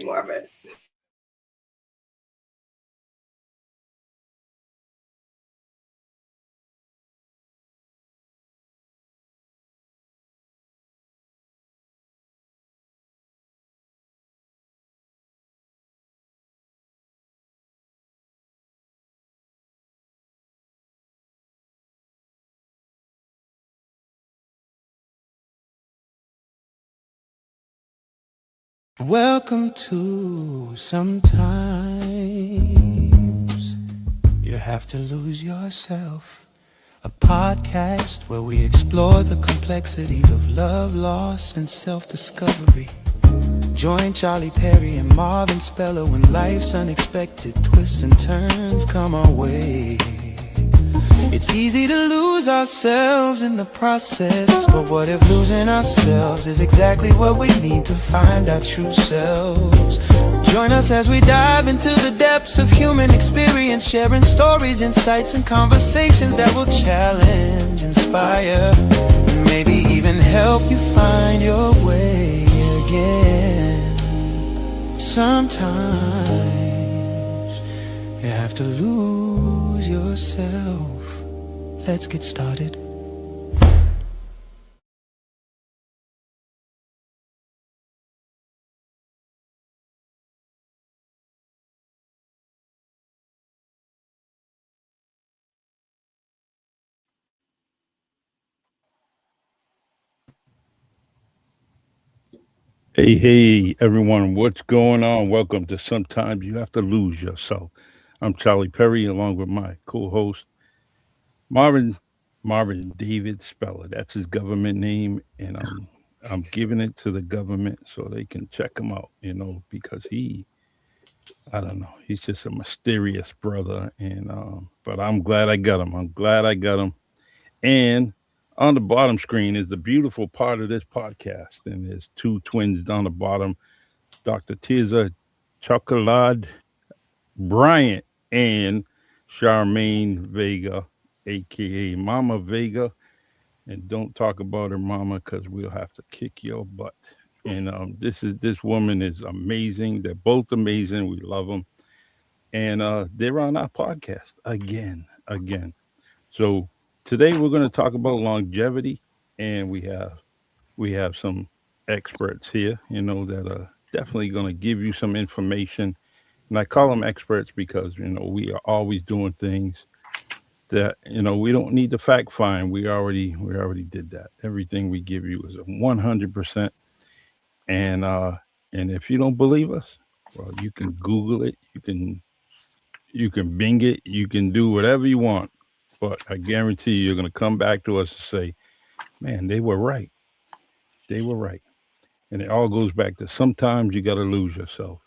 ahead, Marvin. Welcome to Sometimes You Have to Lose Yourself, a podcast where we explore the complexities of love, loss, and self-discovery. Join Charlie Perry and Marvin Speller when life's unexpected twists and turns come our way. It's easy to lose ourselves in the process, but what if losing ourselves is exactly what we need to find our true selves? Join us as we dive into the depths of human experience, sharing stories, insights, and conversations that will challenge, inspire, and maybe even help you find your way again. Sometimes you have to lose yourself. Let's get started. Hey, everyone, what's going on? Welcome to Sometimes You Have to Lose Yourself. I'm Charlie Perry, along with my co host, Marvin, Marvin David Speller. That's his government name, and I'm giving it to the government so they can check him out, because I don't know, he's just a mysterious brother, and but I'm glad I got him. I'm glad I got him. And on the bottom screen is the beautiful part of this podcast, and there's two twins down the bottom. Dr. Tiza Chocolade Bryant and Charmaine Vega, aka Mama Vega. And don't talk about her mama because we'll have to kick your butt. And this woman is amazing. They're both amazing. We love them, and they're on our podcast again. So today we're going to talk about longevity, and we have some experts here, that are definitely going to give you some information. And I call them experts because we are always doing things that we don't need to fact find. We already did that. Everything we give you is a 100%. And if you don't believe us, well, you can Google it. You can Bing it. You can do whatever you want. But I guarantee you're going to come back to us and say, "Man, they were right. They were right." And it all goes back to sometimes you got to lose yourself,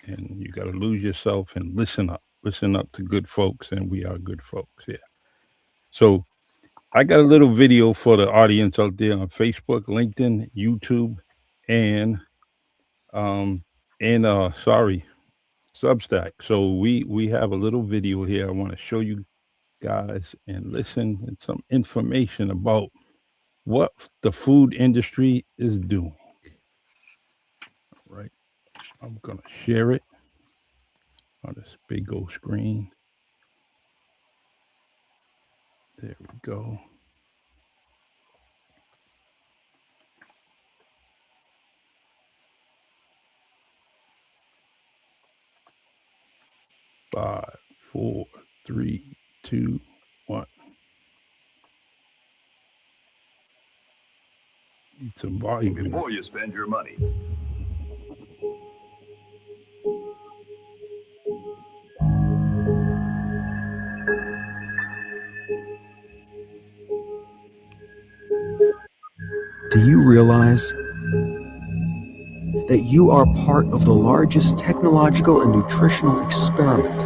and you got to lose yourself and listen up. Listen up to good folks, and we are good folks here. So I got a little video for the audience out there on Facebook, LinkedIn, YouTube, and um sorry, Substack. So we have a little video here. I want to show you guys and listen and some information about what the food industry is doing. Right. I'm gonna share it on this big old screen. There we go. 5, 4, 3, 2, 1. Need some volume. Before you spend your money. Do you realize that you are part of the largest technological and nutritional experiment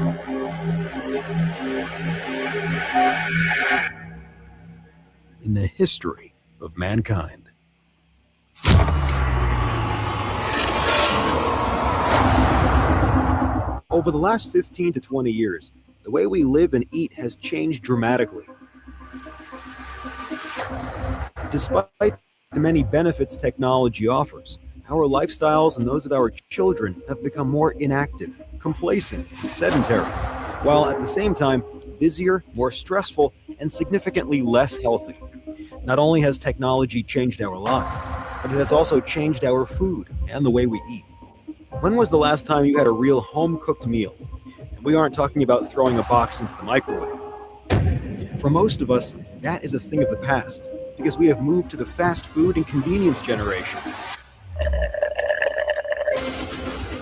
in the history of mankind? Over the last 15 to 20 years, the way we live and eat has changed dramatically. Despite the many benefits technology offers, Our lifestyles and those of our children have become more inactive, complacent, and sedentary, while at the same time busier, more stressful, and significantly less healthy. Not only has technology changed our lives, but it has also changed our food and the way we eat. When was the last time you had a real home-cooked meal? And we aren't talking about throwing a box into the microwave. For most of us, that is a thing of the past, because we have moved to the fast food and convenience generation.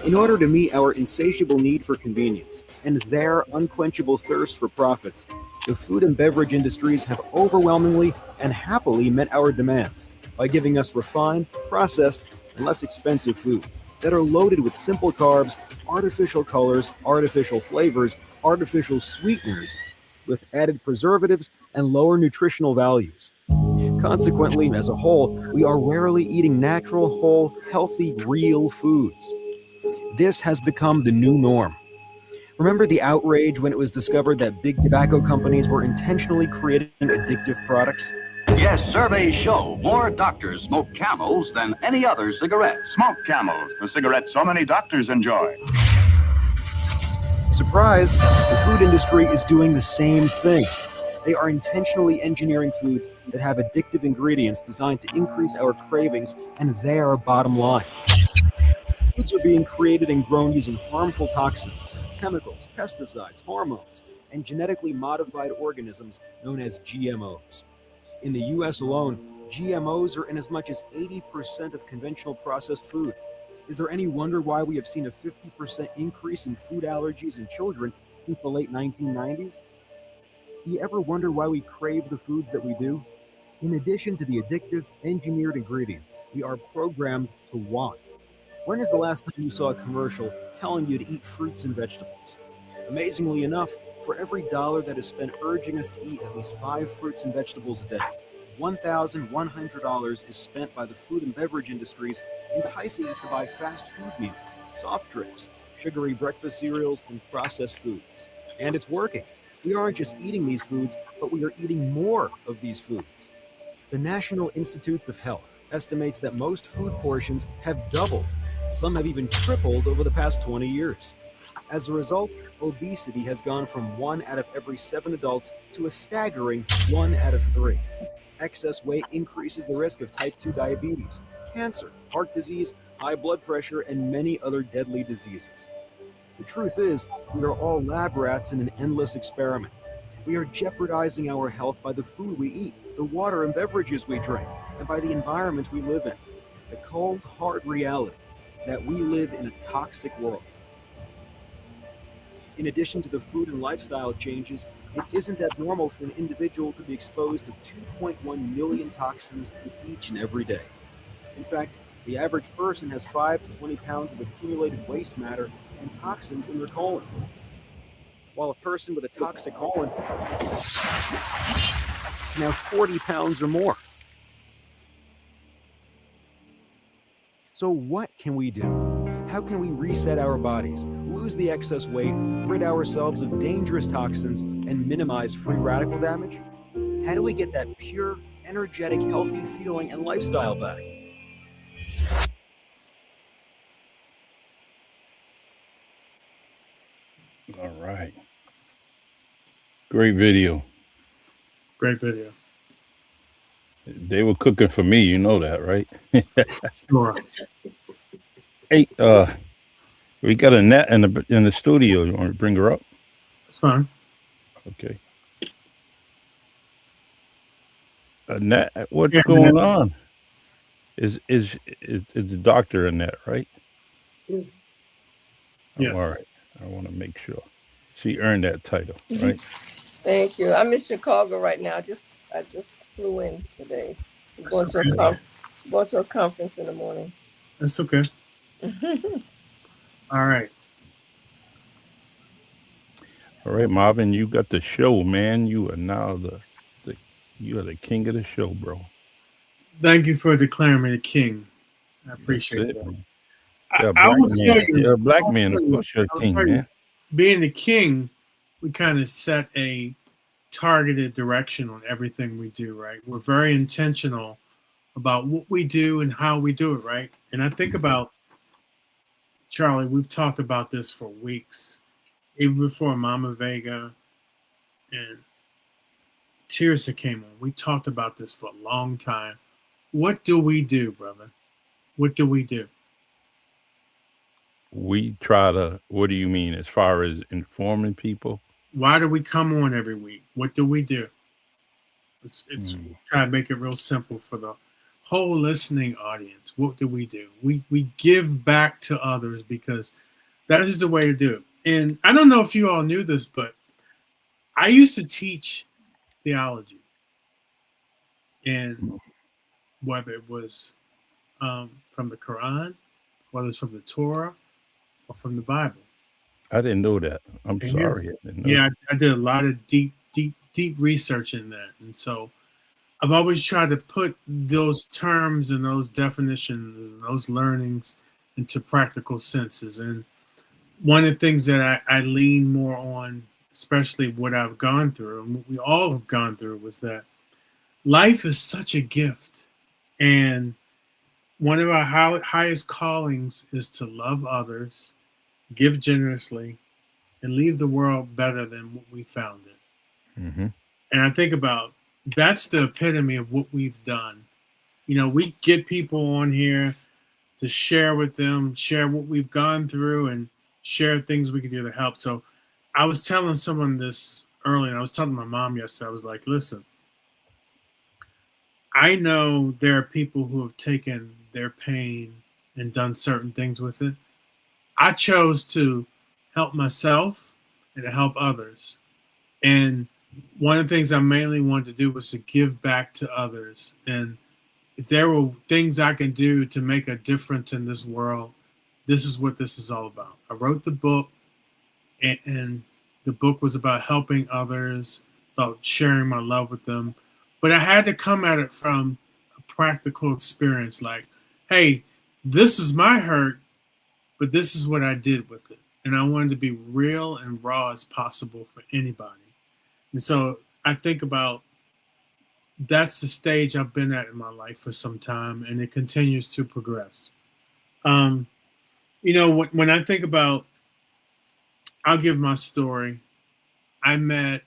In order to meet our insatiable need for convenience and their unquenchable thirst for profits, the food and beverage industries have overwhelmingly and happily met our demands by giving us refined, processed, and less expensive foods that are loaded with simple carbs, artificial colors, artificial flavors, artificial sweeteners, with added preservatives and lower nutritional values. Consequently, as a whole, we are rarely eating natural, whole, healthy, real foods. This has become the new norm. Remember the outrage when it was discovered that big tobacco companies were intentionally creating addictive products? Yes, surveys show more doctors smoke Camels than any other cigarette. Smoke Camels, the cigarette so many doctors enjoy. Surprise! The food industry is doing the same thing. They are intentionally engineering foods that have addictive ingredients designed to increase our cravings and their bottom line. Foods are being created and grown using harmful toxins, chemicals, pesticides, hormones, and genetically modified organisms known as GMOs. In the US alone, GMOs are in as much as 80% of conventional processed food. Is there any wonder why we have seen a 50% increase in food allergies in children since the late 1990s? Do you ever wonder why we crave the foods that we do? In addition to the addictive, engineered ingredients, we are programmed to want. When is the last time you saw a commercial telling you to eat fruits and vegetables? Amazingly enough, for every dollar that is spent urging us to eat at least 5 fruits and vegetables a day, $1,100 is spent by the food and beverage industries enticing us to buy fast food meals, soft drinks, sugary breakfast cereals, and processed foods. And it's working. We aren't just eating these foods, but we are eating more of these foods. The National Institute of Health estimates that most food portions have doubled. Some have even tripled over the past 20 years. As a result, obesity has gone from 1 out of every 7 adults to a staggering 1 out of 3. Excess weight increases the risk of type 2 diabetes, cancer, heart disease, high blood pressure, and many other deadly diseases. The truth is, we are all lab rats in an endless experiment. We are jeopardizing our health by the food we eat, the water and beverages we drink, and by the environment we live in. The cold, hard reality is that we live in a toxic world. In addition to the food and lifestyle changes, it isn't abnormal for an individual to be exposed to 2.1 million toxins each and every day. In fact, the average person has 5 to 20 pounds of accumulated waste matter and toxins in their colon, while a person with a toxic colon can have 40 pounds or more. So what can we do? How can we reset our bodies, lose the excess weight, rid ourselves of dangerous toxins, and minimize free radical damage? How do we get that pure, energetic, healthy feeling and lifestyle back? All right. Great video. Great video. They were cooking for me, you know that, right? Sure. Hey, we got Annette in the studio. You want to bring her up? That's fine. Okay. Annette, what's going on? Is the doctor Annette, right? Yes. Oh, all right. I want to make sure she earned that title, right? Thank you. I'm in Chicago right now. I just flew in today. Going to a conference in the morning. That's okay. All right. All right, Marvin, you got the show, man. You are now you are the king of the show, bro. Thank you for declaring me the king. I appreciate that. Man. I will tell you, you're a black man, of course you're a king, man. Being the king, we kind of set a targeted direction on everything we do, right? We're very intentional about what we do and how we do it, right? And I think about, Charlie, we've talked about this for weeks, even before Mama Vega and Tirsa came on. We talked about this for a long time. What do we do, brother? What do we do? We try to, what do you mean, as far as informing people? Why do we come on every week? What do we do? It's Mm. try to make it real simple for the whole listening audience. What do? We give back to others because that is the way to do it. And I don't know if you all knew this, but I used to teach theology, and whether it was from the Quran, whether it's from the Torah, or from the Bible. I didn't know that. I'm And sorry. I didn't know. Yeah, I did a lot of deep research in that, and so I've always tried to put those terms and those definitions and those learnings into practical senses. And one of the things that I lean more on, especially what I've gone through and what we all have gone through, was that life is such a gift. And one of our highest callings is to love others, give generously, and leave the world better than what we found it. Mm-hmm. And I think about that's the epitome of what we've done. You know, we get people on here to share with them, share what we've gone through, and share things we can do to help. So I was telling someone this earlier, and I was telling my mom yesterday, I was like, listen, I know there are people who have taken their pain and done certain things with it. I chose to help myself and to help others. And one of the things I mainly wanted to do was to give back to others. And if there were things I can do to make a difference in this world, this is what this is all about. I wrote the book, and the book was about helping others, about sharing my love with them. But I had to come at it from a practical experience, like, hey, this is my hurt, but this is what I did with it. And I wanted to be real and raw as possible for anybody. And so I think about that's the stage I've been at in my life for some time, and it continues to progress. You know, when I think about, I'll give my story. I met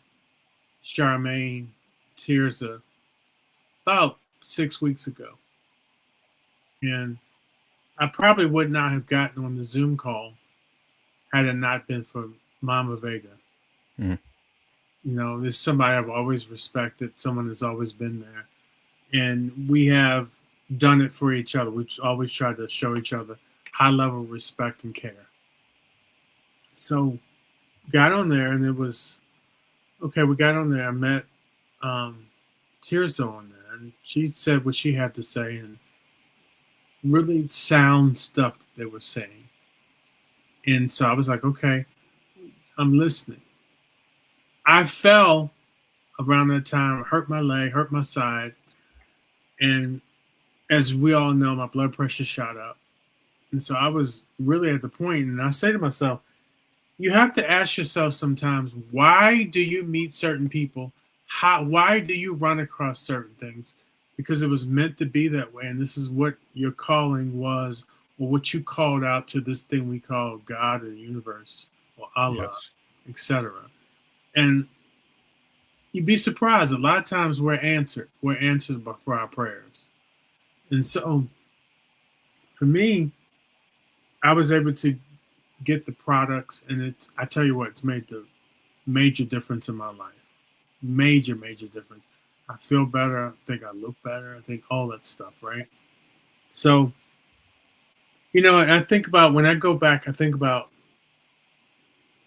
Charmaine Tirsa about 6 weeks ago. And I probably would not have gotten on the Zoom call had it not been for Mama Vega. Mm. You know, there's somebody I've always respected, someone that's always been there. And we have done it for each other. We've always tried to show each other high level respect and care. So got on there, and it was, okay, we got on there. I met Tirsa on there, and she said what she had to say, and really sound stuff that they were saying. And so I was like, okay, I'm listening. I fell around that time, hurt my leg, hurt my side. And as we all know, my blood pressure shot up. And so I was really at the point, and I say to myself, you have to ask yourself sometimes, why do you meet certain people? Why do you run across certain things? Because it was meant to be that way. And this is what your calling was, or what you called out to this thing we call God or the universe or Allah, Yes. etc. And you'd be surprised. A lot of times we're answered for our prayers. And so for me, I was able to get the products, and I tell you what, it's made the major difference in my life. Major difference. I feel better. I think I look better. I think all that stuff, right? So, you know, I think about, when I go back, I think about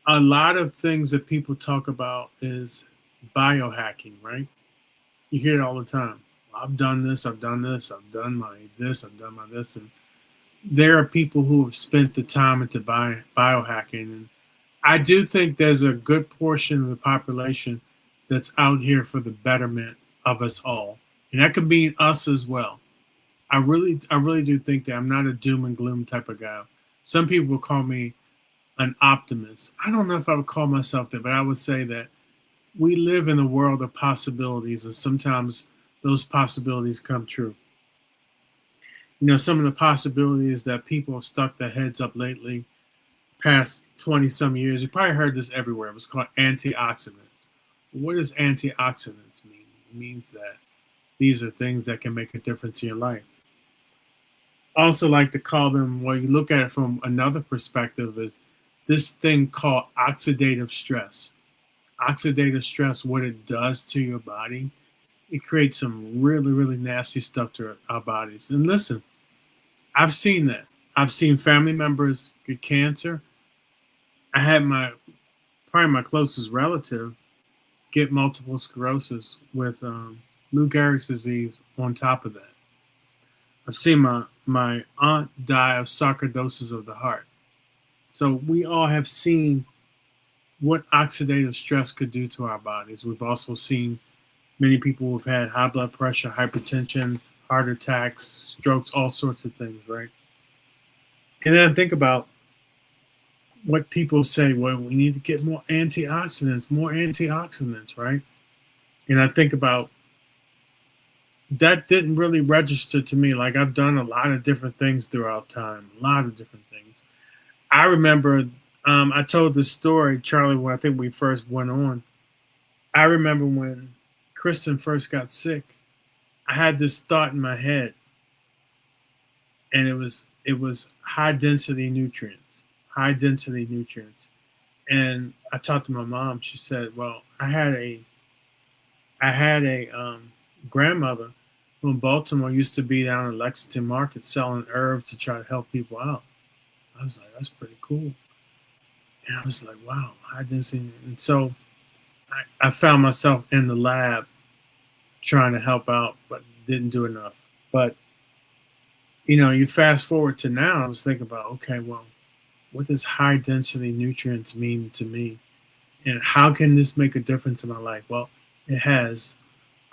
a lot of things that people talk about is biohacking, right? You hear it all the time. I've done this, I've done this, I've done my this, I've done my this. And there are people who have spent the time into biohacking. And I do think there's a good portion of the population that's out here for the betterment of us all. And that could be us as well. I really do think that. I'm not a doom and gloom type of guy. Some people will call me an optimist. I don't know if I would call myself that, but I would say that we live in a world of possibilities, and sometimes those possibilities come true. some of the possibilities that people have stuck their heads up lately, past 20 some years. You probably heard this everywhere. It was called antioxidants. What does antioxidants mean? It means that these are things that can make a difference in your life. I also like to call them, well, you look at it from another perspective, is this thing called oxidative stress. Oxidative stress, what it does to your body, it creates some really, really nasty stuff to our bodies. And listen, I've seen that. I've seen family members get cancer. I had probably my closest relative get multiple sclerosis with Lou Gehrig's disease on top of that. I've seen my aunt die of sarcoidosis of the heart. So we all have seen what oxidative stress could do to our bodies. We've also seen many people who've had high blood pressure, hypertension, heart attacks, strokes, all sorts of things, right? And then I think about what people say, well, we need to get more antioxidants, right? And I think about that didn't really register to me. Like, I've done a lot of different things throughout time, a lot of different things. I remember I told this story, Charlie, when I think we first went on. I remember when Kristen first got sick, I had this thought in my head, and it was high density nutrients. And I talked to my mom. She said, well, I had a grandmother who in Baltimore used to be down in Lexington Market selling herbs to try to help people out. I was like, that's pretty cool. And I was like, wow, high density. And so I found myself in the lab trying to help out, but didn't do enough. But, you fast forward to now, I was thinking about, okay, well, what does high density nutrients mean to me? And how can this make a difference in my life? Well, it has.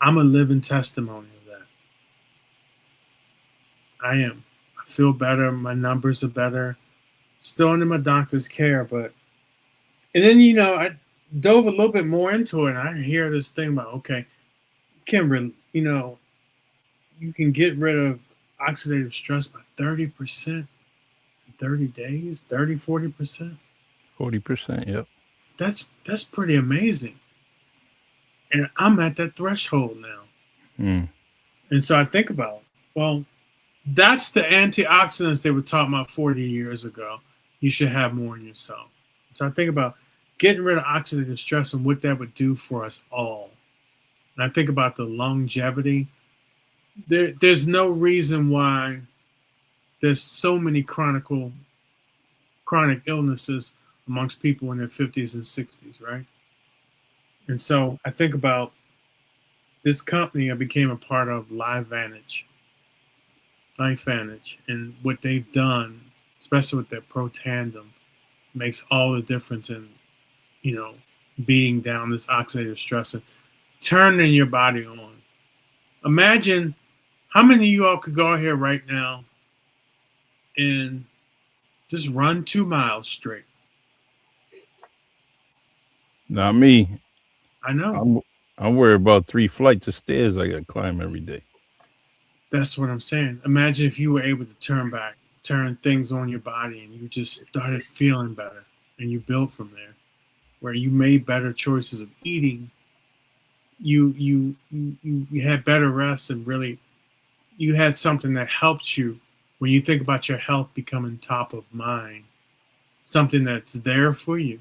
I'm a living testimony of that. I am. I feel better. My numbers are better. Still under my doctor's care, but, and then, I dove a little bit more into it, and I hear this thing about, okay, you can get rid of oxidative stress by 30% in 30 days, 40%. 40%, yep. That's pretty amazing. And I'm at that threshold now. Mm. And so I think about, well, that's the antioxidants they were talking about 40 years ago. You should have more in yourself. So I think about getting rid of oxidative stress and what that would do for us all. And I think about the longevity. There's no reason why there's so many chronic illnesses amongst people in their 50s and 60s, right? And so I think about this company I became a part of, LifeVantage, and what they've done, especially with their Pro Tandem, makes all the difference in, beating down this oxidative stress and turning your body on. Imagine how many of you all could go out here right now and just run 2 miles straight. Not me. I know. I'm worried about 3 flights of stairs I got to climb every day. That's what I'm saying. Imagine if you were able to turn things on your body, and you just started feeling better, and you built from there, where you made better choices of eating. You had better rest, and really you had something that helped you when you think about your health becoming top of mind, something that's there for you.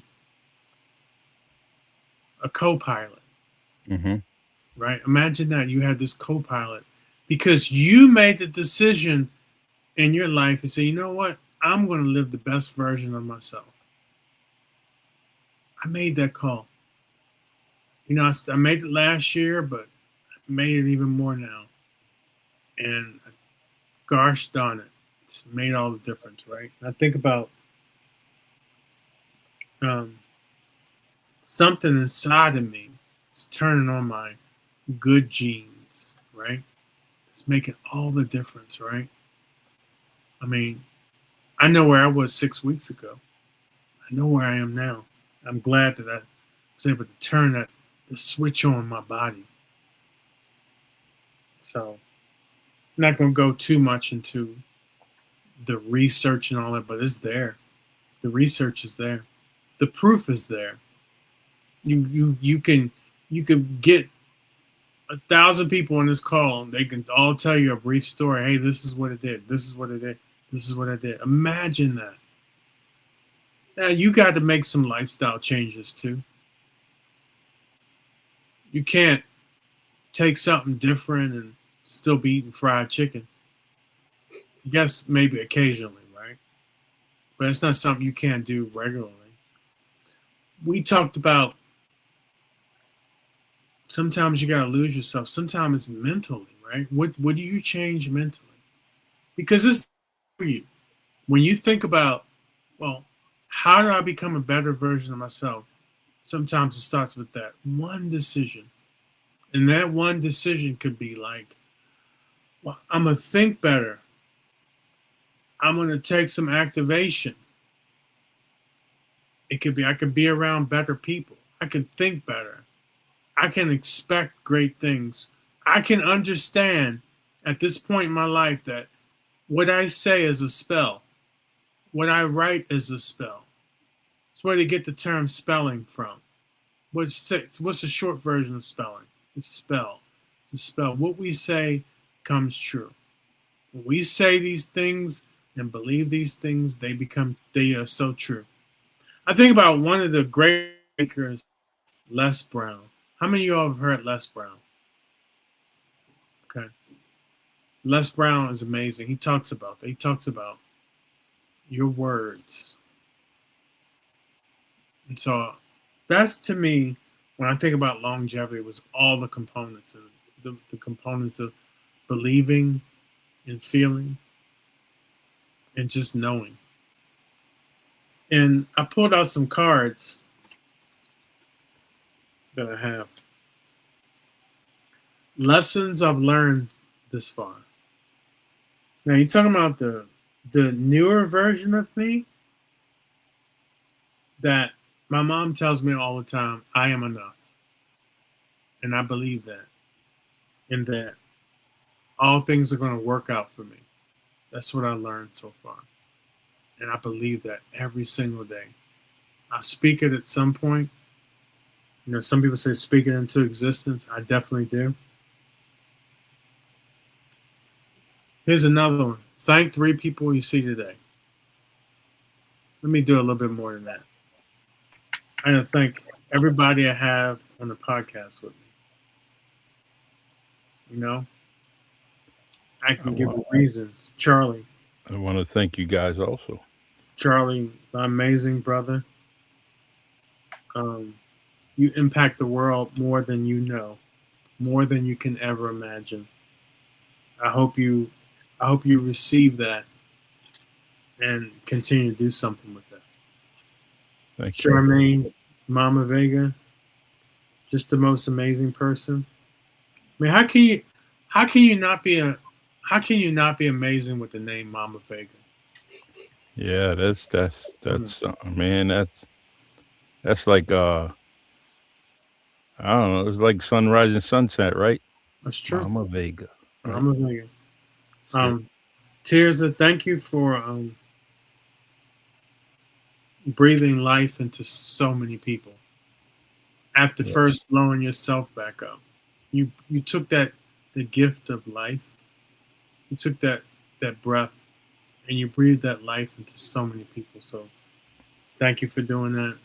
A co-pilot, right? Imagine that you had this co-pilot because you made the decision in your life and say, you know what? I'm going to live the best version of myself. I made that call. I made it last year, but I made it even more now. And gosh darn it, it's made all the difference, right? And I think about something inside of me is turning on my good genes, right? It's making all the difference, right? I mean, I know where I was 6 weeks ago. I know where I am now. I'm glad that I was able to turn the switch on my body. So not going to go too much into the research and all that, but it's there. The research is there. The proof is there. You can get 1,000 people on this call. They can all tell you a brief story. Hey, this is what it did. This is what it did. This is what I did. Imagine that. Now you got to make some lifestyle changes too. You can't take something different and still be eating fried chicken. I guess maybe occasionally, right? But it's not something you can't do regularly. We talked about sometimes you got to lose yourself. Sometimes it's mentally, right? What do you change mentally? Because it's for you. When you think about, well, how do I become a better version of myself? Sometimes it starts with that one decision. And that one decision could be like, well, I'm going to think better. I'm going to take some activation. It could be, I could be around better people. I can think better. I can expect great things. I can understand at this point in my life that what I say is a spell. What I write is a spell. It's where they get the term spelling from. What's the short version of spelling? It's spell. It's a spell. What we say comes true. When we say these things and believe these things, they are so true. I think about one of the great thinkers, Les Brown. How many of you all have heard Les Brown? Okay. Les Brown is amazing. He talks about that. He talks about your words. And so that's, to me, when I think about longevity, was all the components of the components of believing and feeling and just knowing. And I pulled out some cards that I have. Lessons I've learned this far. Now you're talking about the newer version of me that my mom tells me all the time, I am enough. And I believe that. And that all things are going to work out for me. That's what I learned so far. And I believe that every single day. I speak it at some point. You know, some people say speak it into existence. I definitely do. Here's another one. Thank 3 people you see today. Let me do a little bit more than that. I want to thank everybody I have on the podcast with me. You know, I can give you reasons. Charlie. I want to thank you guys also. Charlie, my amazing brother. You impact the world more than you know, more than you can ever imagine. I hope you receive that and continue to do something with that. Thank you. Charmaine, Mama Vega, just the most amazing person. I mean, how can you not be amazing with the name Mama Vega? Yeah, that's man, that's like I don't know, it's like sunrise and sunset, right? That's true. Mama Vega. Right? Mama Vega. Tirza, thank you for breathing life into so many people. After first blowing yourself back up, you took the gift of life. You took that breath, and you breathed that life into so many people. So, thank you for doing that.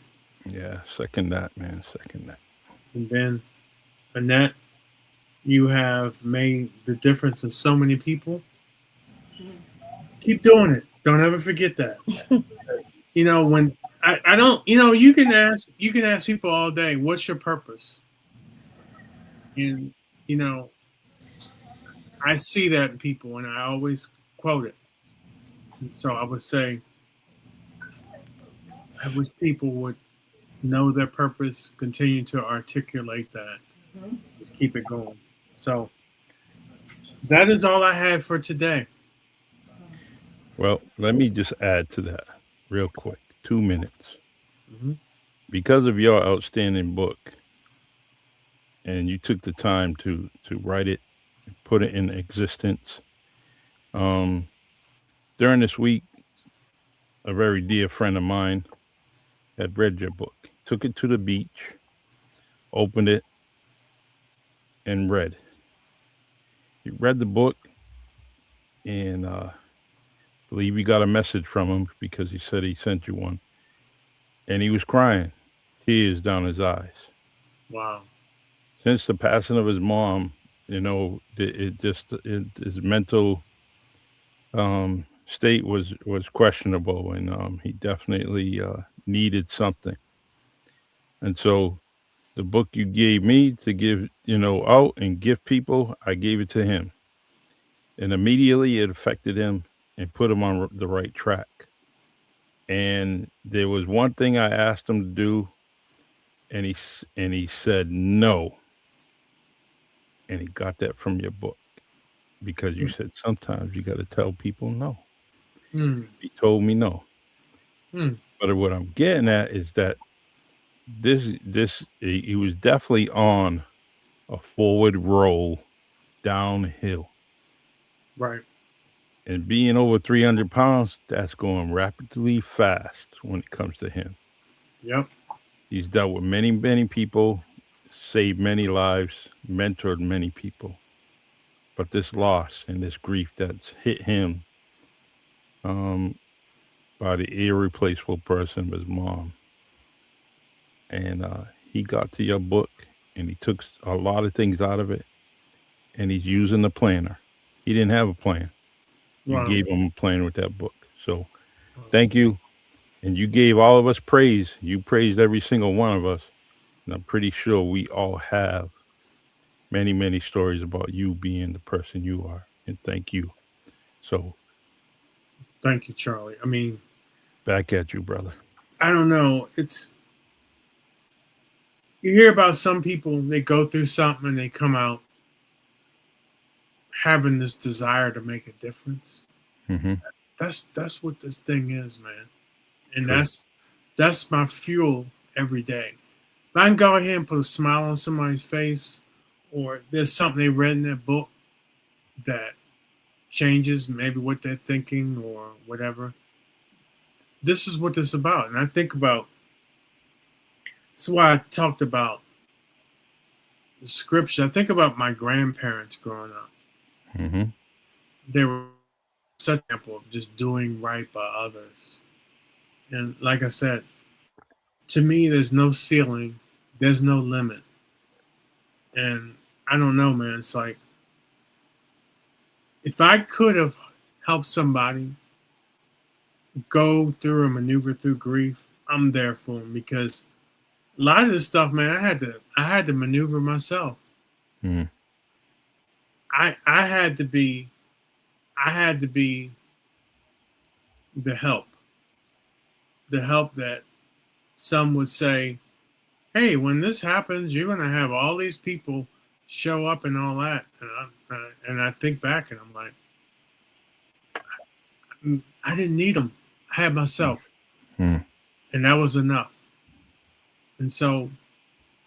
Yeah, second that, man. Second that. And then, Annette, you have made the difference in so many people. Keep doing it. Don't ever forget that. You know, when I don't, you know, you can ask people all day, what's your purpose? And, you know, I see that in people, and I always quote it. And so I would say, I wish people would know their purpose, continue to articulate that, just keep it going. So that is all I had for today. Well, let me just add to that real quick. 2 minutes. Mm-hmm. Because of your outstanding book, and you took the time to write it, put it in existence, During this week, a very dear friend of mine had read your book, took it to the beach, opened it, and read. He read the book, and believe you got a message from him because he said he sent you one, and he was crying, tears down his eyes. Wow. Since the passing of his mom, his mental state was questionable, and he definitely needed something. And so the book you gave me to give out and give people, I gave it to him, and immediately it affected him and put him on the right track. And there was one thing I asked him to do, and he said no, and he got that from your book because you said sometimes you got to tell people no. Mm. He told me no. Mm. But what I'm getting at is that this he was definitely on a forward roll downhill. Right. And being over 300 pounds, that's going rapidly fast when it comes to him. Yep. He's dealt with many, many people, saved many lives, mentored many people. But this loss and this grief that's hit him um, by the irreplaceable person of his mom. And he got to your book and he took a lot of things out of it, and he's using the planner. He didn't have a plan. You Wow. gave him a plan with that book. So thank you. And you gave all of us praise. You praised every single one of us. And I'm pretty sure we all have many, many stories about you being the person you are. And thank you. So Thank you, Charlie. I mean, back at you, brother. I don't know. You hear about some people, they go through something and they come out having this desire to make a difference. Mm-hmm. That's what this thing is, man. And True. that's my fuel every day. If I can go ahead and put a smile on somebody's face, or there's something they read in that book that changes maybe what they're thinking or whatever. This is what this is about. And I think about, that's why I talked about the scripture. I think about my grandparents growing up. Mm-hmm. They were such an example of just doing right by others. And like I said, to me, there's no ceiling, there's no limit. And I don't know, man. It's like, if I could have helped somebody go through or maneuver through grief, I'm there for them, because a lot of this stuff, man, I had to maneuver myself. Mm-hmm. I had to be the help that some would say, hey, when this happens, you're going to have all these people show up and all that. And I think back and I'm like, I didn't need them. I had myself. Mm. And that was enough. And so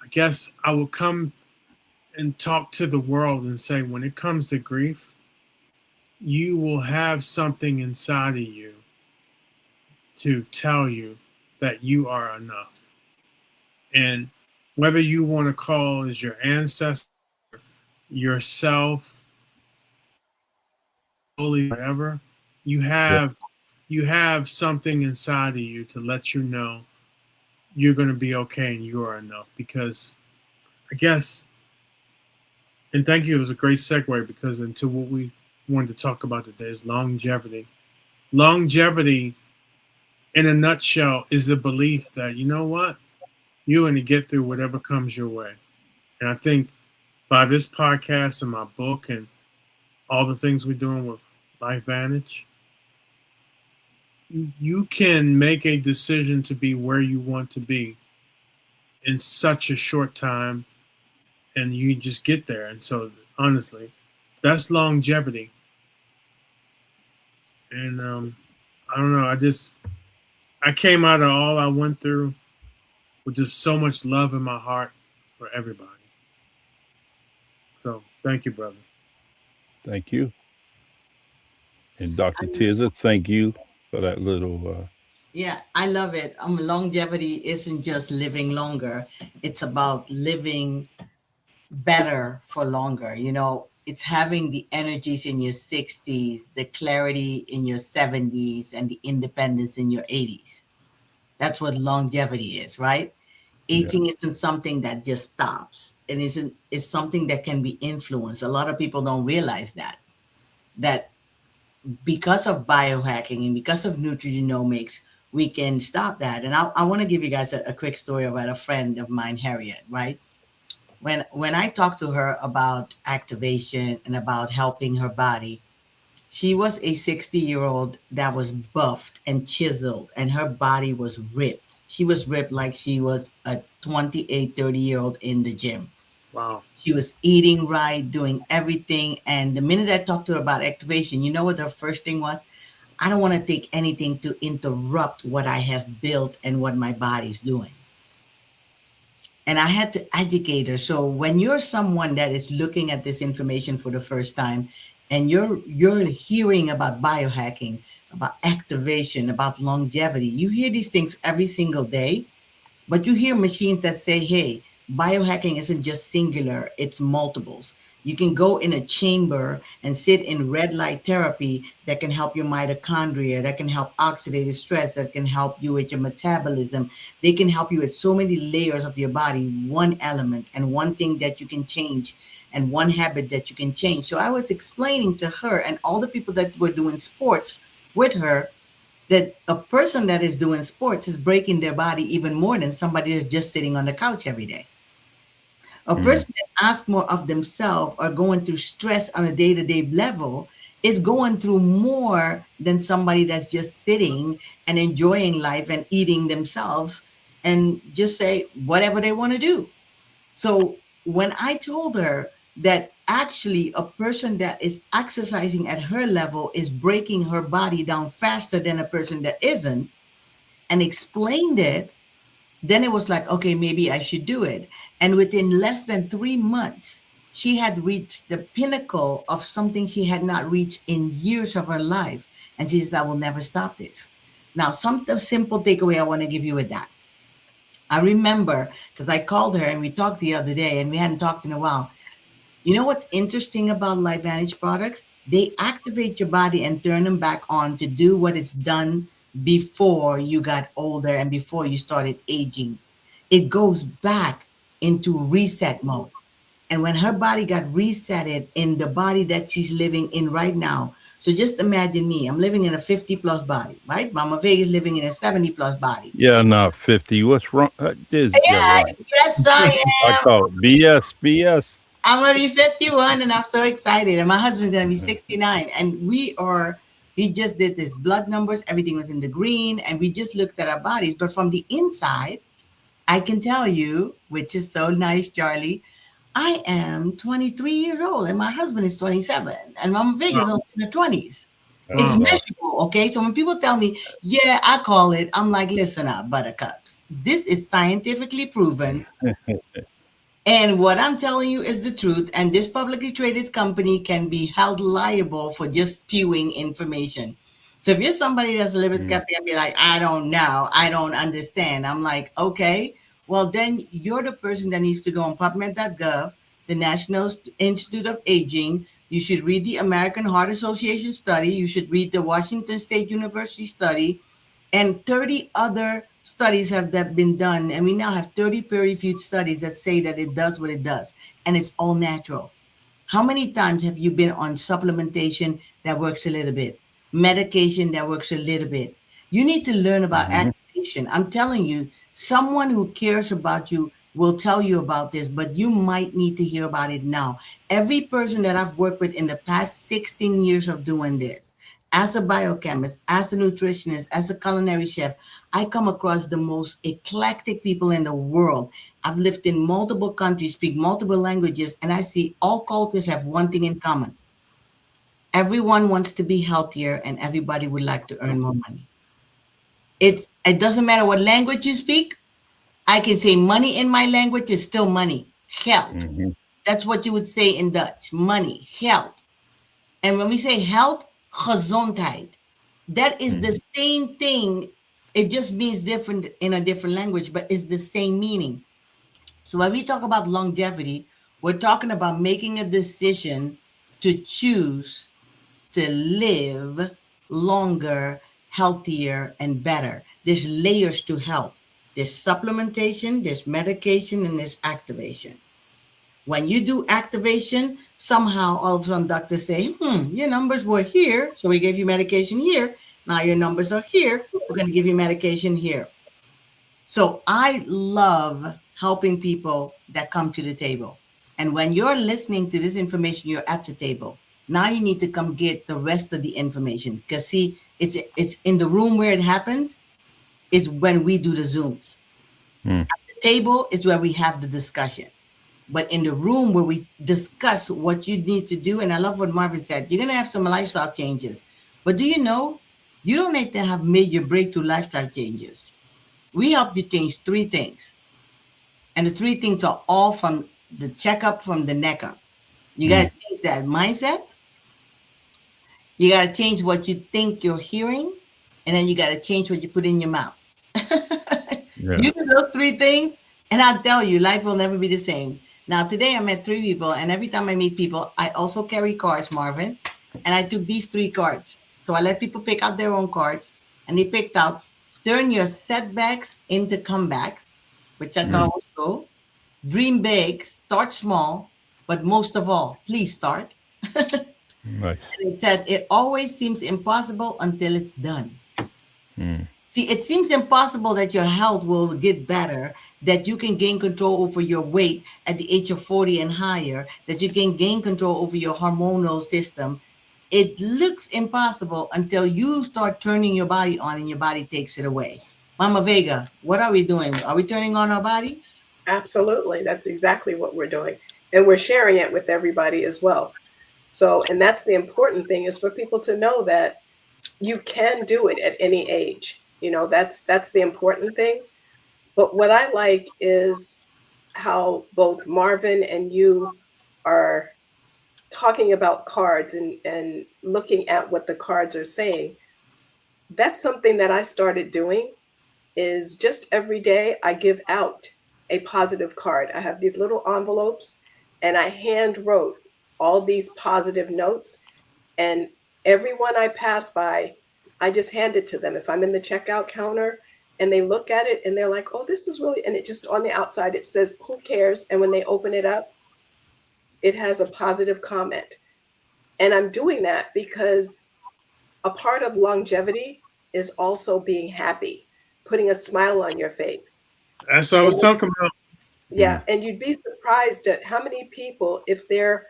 I guess I will come and talk to the world and say, when it comes to grief, you will have something inside of you to tell you that you are enough. And whether you want to call as your ancestor, yourself, holy, whatever, you have something inside of you to let you know you're going to be okay and you are enough. Because I guess, and thank you, it was a great segue, because into what we wanted to talk about today is longevity. Longevity, in a nutshell, is the belief that, you know what, you're going to get through whatever comes your way. And I think by this podcast and my book and all the things we're doing with Life Vantage, you can make a decision to be where you want to be in such a short time, and you just get there. And so, honestly, that's longevity. And I don't know, I came out of all I went through with just so much love in my heart for everybody. So thank you, brother. Thank you. And Dr. Tiza, thank you for that little. Yeah, I love it. Longevity isn't just living longer, it's about living better for longer. It's having the energies in your 60s, the clarity in your 70s, and the independence in your 80s. That's what longevity is, right? Yeah. Aging isn't something that just stops. It isn't, it's something that can be influenced. A lot of people don't realize that because of biohacking and because of nutrigenomics, we can stop that. And I want to give you guys a quick story about a friend of mine, Harriet, right? When I talked to her about activation and about helping her body, she was a 60-year-old that was buffed and chiseled, and her body was ripped. She was ripped like she was a 28, 30-year-old in the gym. Wow. She was eating right, doing everything. And the minute I talked to her about activation, you know what her first thing was? I don't want to take anything to interrupt what I have built and what my body's doing. And I had to educate her. So when you're someone that is looking at this information for the first time and you're hearing about biohacking, about activation, about longevity, you hear these things every single day. But you hear machines that say, hey, biohacking isn't just singular, it's multiples. You can go in a chamber and sit in red light therapy that can help your mitochondria, that can help oxidative stress, that can help you with your metabolism. They can help you with so many layers of your body, one element and one thing that you can change and one habit that you can change. So I was explaining to her and all the people that were doing sports with her that a person that is doing sports is breaking their body even more than somebody that's just sitting on the couch every day. A person that asks more of themselves or going through stress on a day-to-day level is going through more than somebody that's just sitting and enjoying life and eating themselves and just say whatever they want to do. So when I told her that actually a person that is exercising at her level is breaking her body down faster than a person that isn't, and explained it, then it was like, okay, maybe I should do it. And within less than 3 months, she had reached the pinnacle of something she had not reached in years of her life. And she says, I will never stop this. Now, some simple takeaway I want to give you with that. I remember because I called her and we talked the other day and we hadn't talked in a while. You know what's interesting about LifeVantage products? They activate your body and turn them back on to do what it's done before you got older and before you started aging. It goes back into reset mode. And when her body got resetted in the body that she's living in right now, so just imagine me. I'm living in a 50 plus body, right? Mama Vegas living in a 70 plus body. Yeah, not 50. What's wrong? You're Yeah, right. yes, I I am. call it BS, BS. I'm gonna be 51 and I'm so excited. And my husband's gonna be 69. And he just did his blood numbers, everything was in the green, and we just looked at our bodies. But from the inside, I can tell you, which is so nice, Charlie, I am 23 years old and my husband is 27 and Mama Vig is also in her 20s. It's That's measurable, okay? So when people tell me, yeah, I call it, I'm like, listen up, buttercups. This is scientifically proven. And what I'm telling you is the truth. And this publicly traded company can be held liable for just spewing information. So if you're somebody that's a little bit skeptical and be like, I don't know, I don't understand. I'm like, okay, well, then you're the person that needs to go on PubMed.gov, the National Institute of Aging. You should read the American Heart Association study. You should read the Washington State University study. And 30 other studies have that been done. And we now have 30 peer-reviewed studies that say that it does what it does. And it's all natural. How many times have you been on supplementation that works a little bit? Medication that works a little bit? You need to learn about activation. I'm telling you, someone who cares about you will tell you about this, but you might need to hear about it now. Every person that I've worked with in the past 16 years of doing this, as a biochemist, as a nutritionist, as a culinary chef, I come across the most eclectic people in the world. I've lived in multiple countries, speak multiple languages, and I see all cultures have one thing in common. Everyone wants to be healthier and everybody would like to earn more money. It doesn't matter what language you speak. I can say money in my language is still money. Health. That's what you would say in Dutch. Money, health. And when we say health, Gezondheid. That is the same thing. It just means different in a different language, but it's the same meaning. So when we talk about longevity, we're talking about making a decision to choose to live longer, healthier, and better. There's layers to health. There's supplementation, there's medication, and there's activation. When you do activation, somehow all of a sudden doctors say, your numbers were here, so we gave you medication here. Now your numbers are here, we're going to give you medication here. So I love helping people that come to the table. And when you're listening to this information, you're at the table. Now you need to come get the rest of the information. Because see, it's in the room where it happens is when we do the Zooms. At the table is where we have the discussion. But in the room where we discuss what you need to do, and I love what Marvin said, you're going to have some lifestyle changes. But do you know, you don't need to have major breakthrough lifestyle changes. We help you change 3 things. And the 3 things are all from the checkup from the neck up. You got to change that mindset. You got to change what you think you're hearing. And then you got to change what you put in your mouth. You do those 3 things, and I'll tell you, life will never be the same. Now, today I met 3 people, and every time I meet people, I also carry cards, Marvin. And I took these 3 cards. So I let people pick out their own cards, and they picked out turn your setbacks into comebacks, which I thought was cool. Dream big, start small, but most of all, please start. Nice. And it said, it always seems impossible until it's done. See, it seems impossible that your health will get better, that you can gain control over your weight at the age of 40 and higher, that you can gain control over your hormonal system. It looks impossible until you start turning your body on and your body takes it away. Mama Vega, what are we doing? Are we turning on our bodies? Absolutely. That's exactly what we're doing. And we're sharing it with everybody as well. So, and that's the important thing, is for people to know that you can do it at any age. You know, that's the important thing. But what I like is how both Marvin and you are talking about cards and looking at what the cards are saying. That's something that I started doing, is just every day I give out a positive card. I have these little envelopes and I hand wrote all these positive notes, and everyone I pass by, I just hand it to them. If I'm in the checkout counter and they look at it and they're like, oh, this is really, and it just on the outside, it says, who cares? And when they open it up, it has a positive comment. And I'm doing that because a part of longevity is also being happy, putting a smile on your face. That's what I was talking about. Yeah. And you'd be surprised at how many people, if they're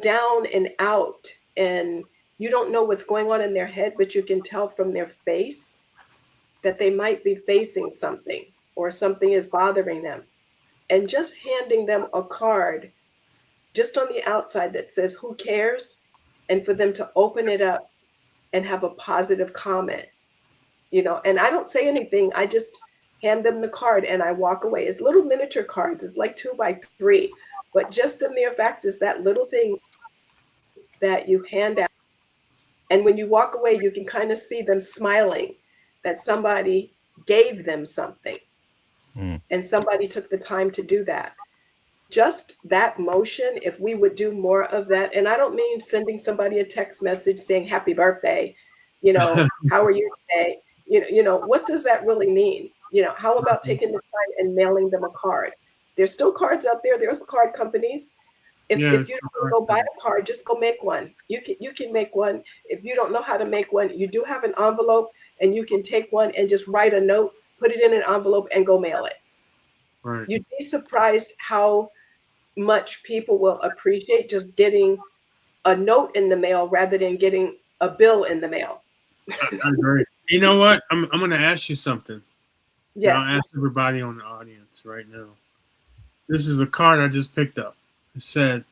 down and out and you don't know what's going on in their head, but you can tell from their face that they might be facing something or something is bothering them. And just handing them a card just on the outside that says, who cares? And for them to open it up and have a positive comment, you know, and I don't say anything. I just hand them the card and I walk away. It's little miniature cards. It's like 2 by 3, but just the mere fact is that little thing that you hand out. And when you walk away, you can kind of see them smiling that somebody gave them something and somebody took the time to do that. Just that motion, if we would do more of that, and I don't mean sending somebody a text message saying happy birthday, you know, how are you today? You know, what does that really mean? You know, how about taking the time and mailing them a card? There's still cards out there. There's card companies. If you don't go buy a card, just go make one. You can make one. If you don't know how to make one, you do have an envelope and you can take one and just write a note, put it in an envelope and go mail it. Right. You'd be surprised how much people will appreciate just getting a note in the mail rather than getting a bill in the mail. I agree. You know what? I'm going to ask you something. Yes. I'll ask everybody on the audience right now. This is the card I just picked up. It said,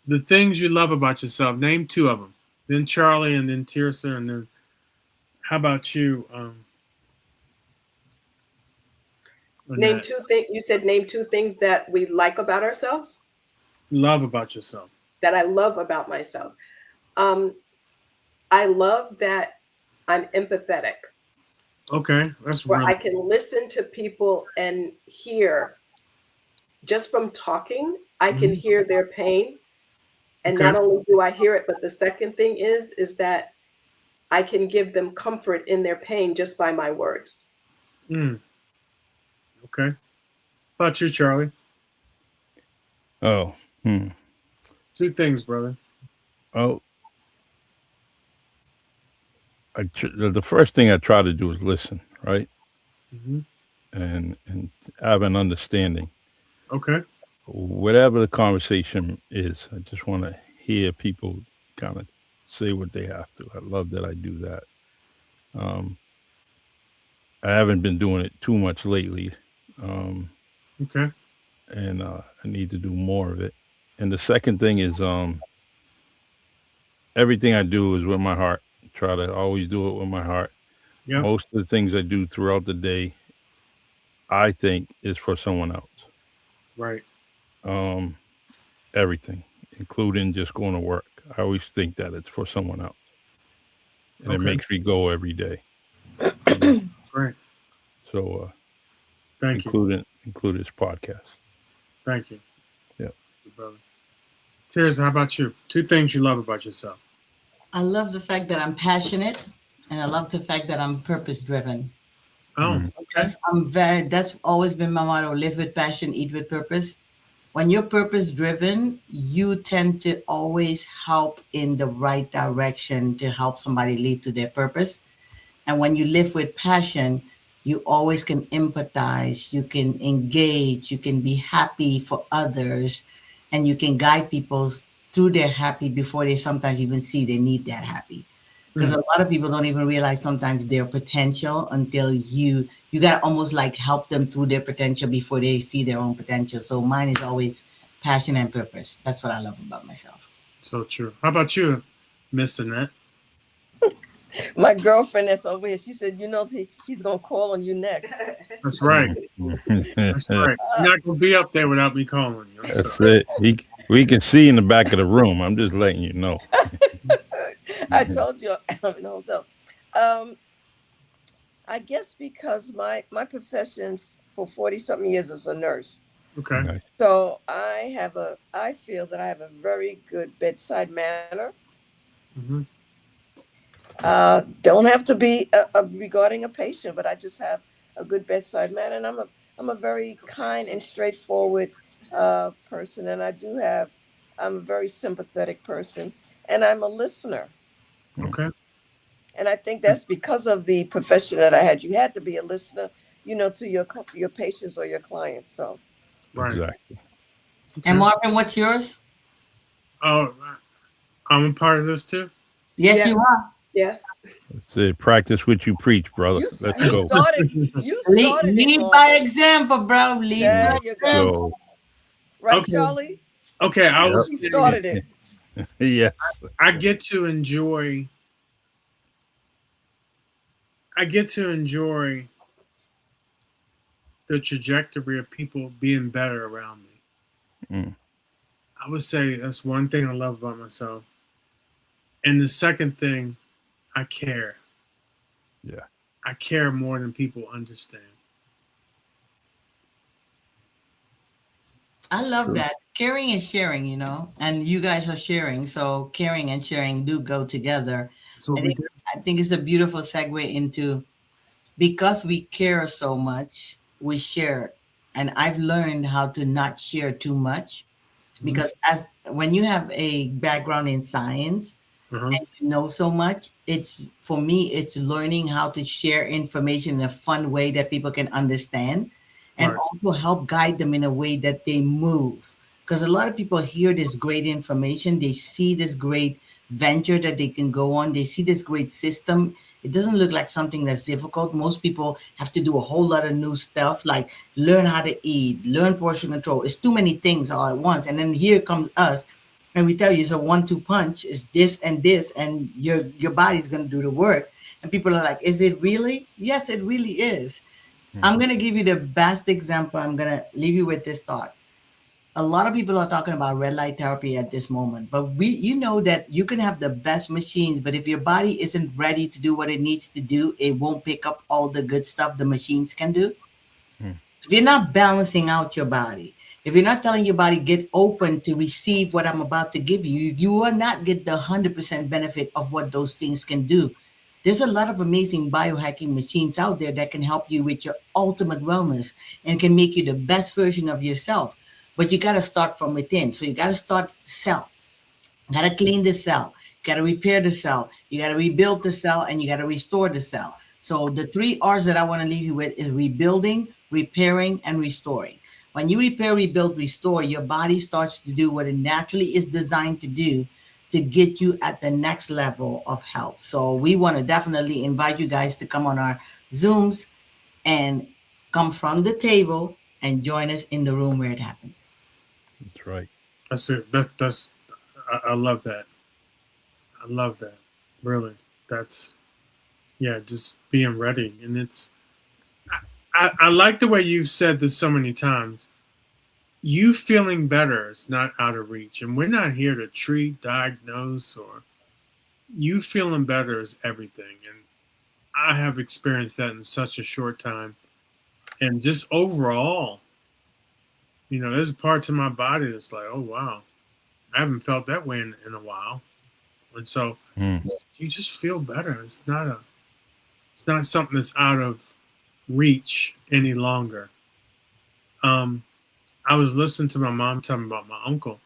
the things you love about yourself. Name 2 of them. Then Charlie and then Tirsa. And then how about you? Name 2 things. You said name 2 things that we like about ourselves? Love about yourself. That I love about myself. I love that I'm empathetic, Okay, that's where really I can listen to people and hear just from talking, I can Mhm. hear their pain. And Okay. not only do I hear it, but the second thing is that I can give them comfort in their pain just by my words. Mm, okay. How about you, Charlie? Oh, hmm. Two things, brother. Oh, the first thing I try to do is listen, right, Hmm. and have an understanding. Okay. Whatever the conversation is, I just want to hear people kind of say what they have to. I love that I do that. Um, I haven't been doing it too much lately, um, Okay. and I need to do more of it. And the second thing is everything I do is with my heart. Try to always do it with my heart. Yep. Most of the things I do throughout the day, I think, is for someone else. Right. Um, Everything, including just going to work. I always think that it's for someone else, and it Okay. makes me go every day. You know, Great. so Thank you. include this podcast. Thank you. Yeah. Brother. Tears, how about you? Two things you love about yourself. I love the fact that I'm passionate, and I love the fact that I'm purpose driven. Oh, Mm, okay. Because that's always been my motto: live with passion, eat with purpose. When you're purpose driven, you tend to always help in the right direction to help somebody lead to their purpose. And when you live with passion, you always can empathize, you can engage, you can be happy for others, and you can guide people through their happy before they sometimes even see they need that happy. Because Hmm. a lot of people don't even realize sometimes their potential until you got to almost like help them through their potential before they see their own potential. So mine is always passion and purpose. That's what I love about myself. So true. How about you, Miss Annette? My girlfriend that's over here, she said, he's gonna call on you next. That's right. That's mm. right. You're not gonna be up there without me calling you. I'm That's sorry. it. We can see in the back of the room. I'm just letting you know. I told you I'm in the hotel. Um, I guess because my profession for 40 something years is a nurse. Okay. Nice. So I feel that I have a very good bedside manner. Hmm. Don't have to be regarding a patient, but I just have a good bedside manner, and I'm a very kind and straightforward person, and I'm a very sympathetic person, and I'm a listener, Mm, Okay. and I think that's because of the profession that I had. You had to be a listener, to your patients or your clients. So Right. exactly. And Okay. Marvin, what's yours? Oh, I'm a part of this too. Yes, Yeah. you are. Yes. That's it. Practice what you preach, brother. you Let's you go. started you Lead, started it, lead by Marvin. example, bro. Lead by There Let's you go. example. go. Right, Okay. Charlie? Okay. I Yep. was He saying started it. Yes. I get to enjoy. I get to enjoy the trajectory of people being better around me. Mm, I would say that's one thing I love about myself. And the second thing, I care. yeah. I care more than people understand. I love True. that. Caring and sharing, and you guys are sharing. So caring and sharing do go together. That's what I we think, do. I think it's a beautiful segue into because we care so much, we share. And I've learned how to not share too much Mhm. because as when you have a background in science Uh-huh. and you know so much, it's for me, it's learning how to share information in a fun way that people can understand and Right. also help guide them in a way that they move. Because a lot of people hear this great information, they see this great venture that they can go on, they see this great system. It doesn't look like something that's difficult. Most people have to do a whole lot of new stuff, like learn how to eat, learn portion control. It's too many things all at once. And then here comes us, and we tell you it's a 1-2 punch. It's this, and your body's gonna do the work. And people are like, "Is it really?" Yes, it really is. I'm Mhm. gonna give you the best example. I'm gonna leave you with this thought. A lot of people are talking about red light therapy at this moment, but you know that you can have the best machines, but if your body isn't ready to do what it needs to do, it won't pick up all the good stuff the machines can do. Mm. If you're not balancing out your body, if you're not telling your body get open to receive what I'm about to give you, you will not get the 100% benefit of what those things can do. There's a lot of amazing biohacking machines out there that can help you with your ultimate wellness and can make you the best version of yourself. But you got to start from within. So you got to start the cell. You got to clean the cell. You got to repair the cell. You got to rebuild the cell, and you got to restore the cell. So the 3 R's that I want to leave you with is rebuilding, repairing, and restoring. When you repair, rebuild, restore, your body starts to do what it naturally is designed to do to get you at the next level of health. So we want to definitely invite you guys to come on our Zooms and come from the table and join us in the room where it happens. That's right. That's it. I love that. I love that. Really. That's, yeah, just being ready. And it's, I like the way you've said this so many times. You feeling better is not out of reach. And we're not here to treat, diagnose, or you feeling better is everything. And I have experienced that in such a short time. And just overall, you know, there's parts of my body that's like, oh, wow, I haven't felt that way in a while. And so you just feel better. It's not something that's out of reach any longer. I was listening to my mom talking about my uncle.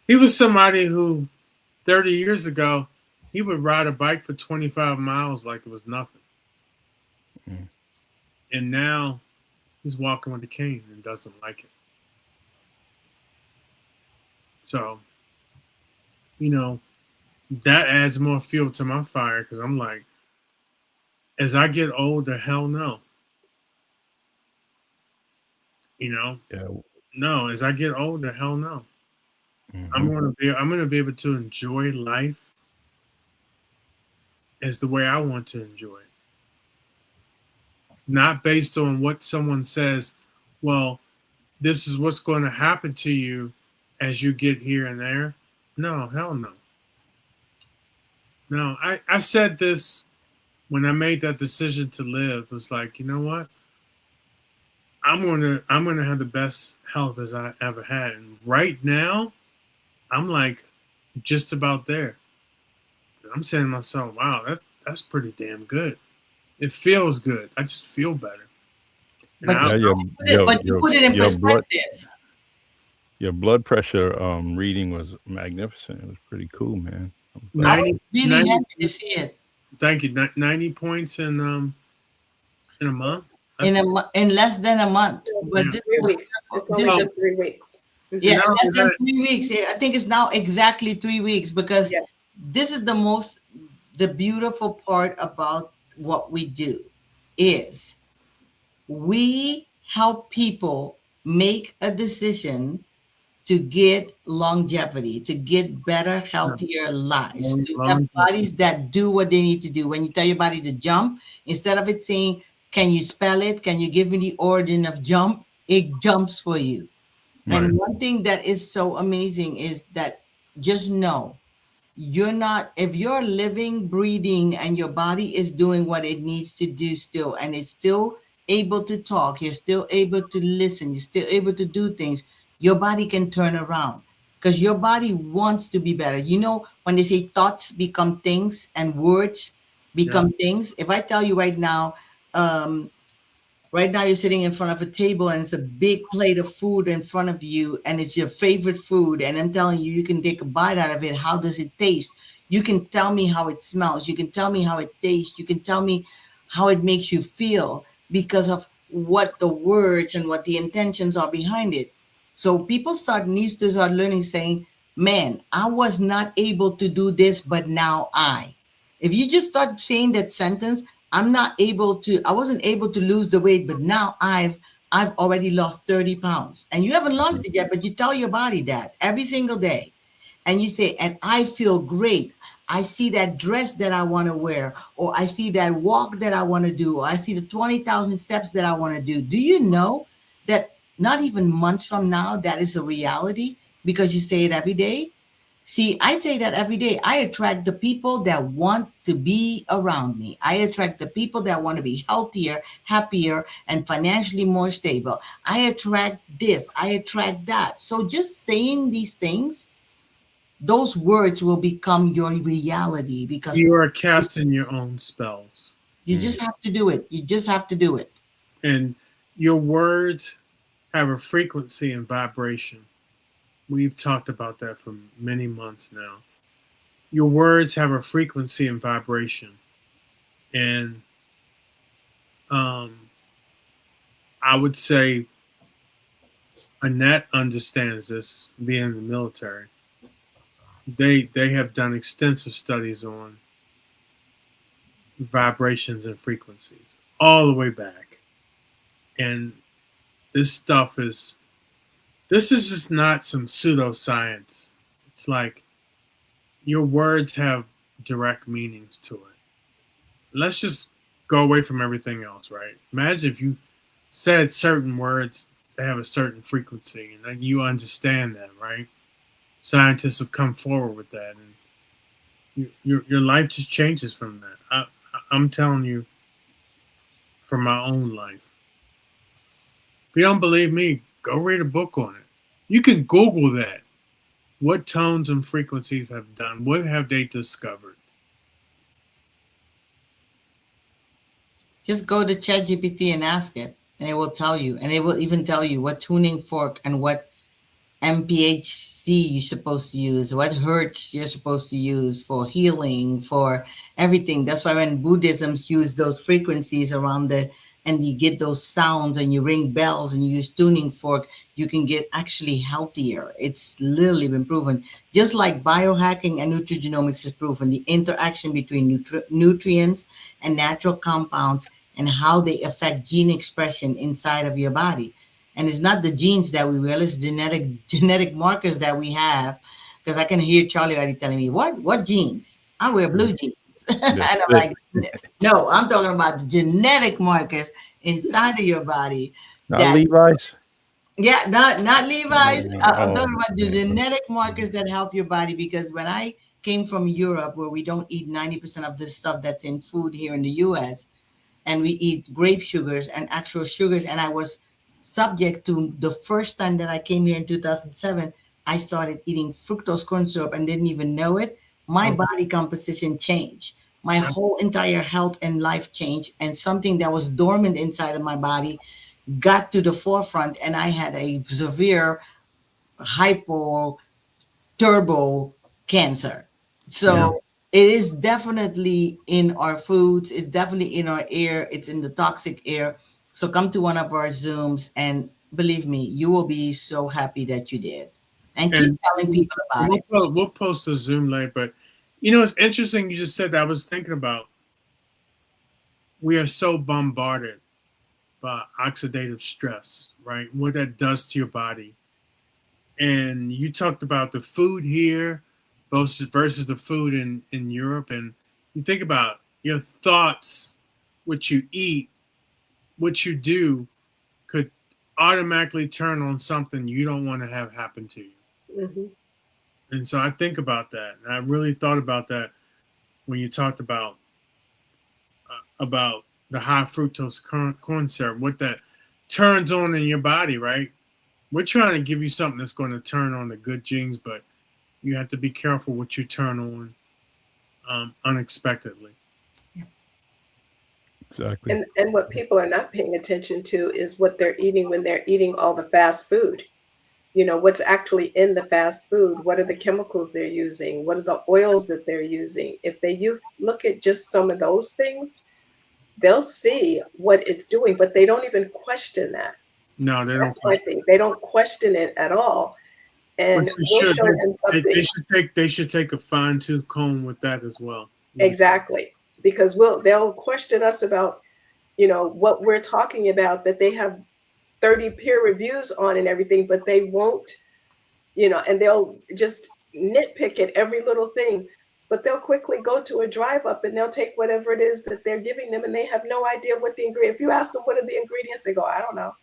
He was somebody who 30 years ago, he would ride a bike for 25 miles like it was nothing. And now he's walking with a cane and doesn't like it. So, you know, that adds more fuel to my fire because I'm like, as I get older, hell no. You know? Yeah. No, as I get older, hell no. Mhm. I'm gonna be able to enjoy life as the way I want to enjoy it. Not based on what someone says, well, this is what's going to happen to you as you get here and there. No, hell no. No, I said this when I made that decision to live. It was like, you know what? I'm gonna have the best health as I ever had. And right now, I'm like just about there. And I'm saying to myself, wow, that's pretty damn good. It feels good. I just feel better. And But, Yeah, you put it in perspective. your blood pressure reading was magnificent. It was pretty cool, man. I was 90, really 90 happy to see it. Thank you. 90 points in a month. In less than a month. But Yeah. this 3 weeks. It's only been 3 weeks. yeah, No, less than that- 3 weeks. Yeah, I think it's now exactly 3 weeks because Yes. this is the beautiful part about what we do is we help people make a decision to get longevity, to get better, healthier lives, to have Longevity. bodies that do what they need to do. When you tell your body to jump, instead of it saying, can you spell it? Can you give me the origin of jump? It jumps for you. Right. And one thing that is so amazing is that just know you're not, if you're living, breathing, and your body is doing what it needs to do still, and it's still able to talk, you're still able to listen, you're still able to do things, your body can turn around because your body wants to be better. You know, when they say thoughts become things and words become things, if I tell you right now you're sitting in front of a table and it's a big plate of food in front of you and it's your favorite food. And I'm telling you, you can take a bite out of it. How does it taste? You can tell me how it smells. You can tell me how it tastes. You can tell me how it makes you feel because of what the words and what the intentions are behind it. So people needs to start learning saying, man, I was not able to do this, but now I. If you just start saying that sentence, I wasn't able to lose the weight, but now I've already lost 30 pounds. And you haven't lost it yet, but you tell your body that every single day. And you say, and I feel great. I see that dress that I want to wear, or I see that walk that I want to do, or I see the 20,000 steps that I want to do. Do you know that not even months from now, that is a reality because you say it every day. See, I say that every day. I attract the people that want to be around me. I attract the people that want to be healthier, happier, and financially more stable. I attract this, I attract that. So just saying these things, those words will become your reality because You are casting your own spells. you just have to do it. You just have to do it. And your words have a frequency and vibration. We've talked about that for many months now. Your words have a frequency and vibration. And I would say Annette understands this, being in the military. They have done extensive studies on vibrations and frequencies all the way back. And this is just not some pseudoscience. It's like your words have direct meanings to it. Let's just go away from everything else, right? Imagine if you said certain words that have a certain frequency and then you understand that, right? Scientists have come forward with that, and your life just changes from that. I'm telling you from my own life. If you don't believe me, go read a book on it. You can Google that. What tones and frequencies have done? What have they discovered? Just go to ChatGPT and ask it, and it will tell you. And it will even tell you what tuning fork and what MPHC you're supposed to use, what hertz you're supposed to use for healing, for everything. That's why when Buddhisms use those frequencies around and you get those sounds and you ring bells and you use tuning fork, you can get actually healthier. It's literally been proven. Just like biohacking and nutrigenomics is proven, the interaction between nutrients and natural compounds and how they affect gene expression inside of your body. And it's not the genes that we will, it's genetic markers that we have. Because I can hear Charlie already telling me, what genes? I wear blue jeans. And I'm like, no, I'm talking about the genetic markers inside of your body. Not Levi's? Yeah, not Levi's. I'm talking about the genetic markers that help your body. Because when I came from Europe, where we don't eat 90% of the stuff that's in food here in the US, and we eat grape sugars and actual sugars, and I was subject to the first time that I came here in 2007, I started eating fructose corn syrup and didn't even know it. My body composition changed. My whole entire health and life changed. And something that was dormant inside of my body got to the forefront. And I had a severe hypo turbo cancer. So it is definitely in our foods. It's definitely in our air. It's in the toxic air. So come to one of our Zooms, and believe me, you will be so happy that you did. And keep telling people about it. We'll post a Zoom link, but it's interesting you just said that. I was thinking about we are so bombarded by oxidative stress, right? What that does to your body. And you talked about the food here versus the food in Europe. And you think about your thoughts, what you eat, what you do could automatically turn on something you don't want to have happen to you. Mm-hmm. And so I think about that. And I really thought about that when you talked about the high fructose corn syrup, what that turns on in your body, right? We're trying to give you something that's going to turn on the good genes, but you have to be careful what you turn on unexpectedly. Exactly. And what people are not paying attention to is what they're eating when they're eating all the fast food. What's actually in the fast food. What are the chemicals they're using? What are the oils that they're using? If you look at just some of those things, they'll see what it's doing, but they don't even question that. No, they don't. I think they don't question it at all. And we'll show them something. They should take a fine-tooth comb with that as well. Exactly. Because they'll question us about, what we're talking about, that they have 30 peer reviews on and everything, but they won't, and they'll just nitpick at every little thing, but they'll quickly go to a drive up and they'll take whatever it is that they're giving them, and they have no idea what the ingredient. If you ask them what are the ingredients, they go, I don't know.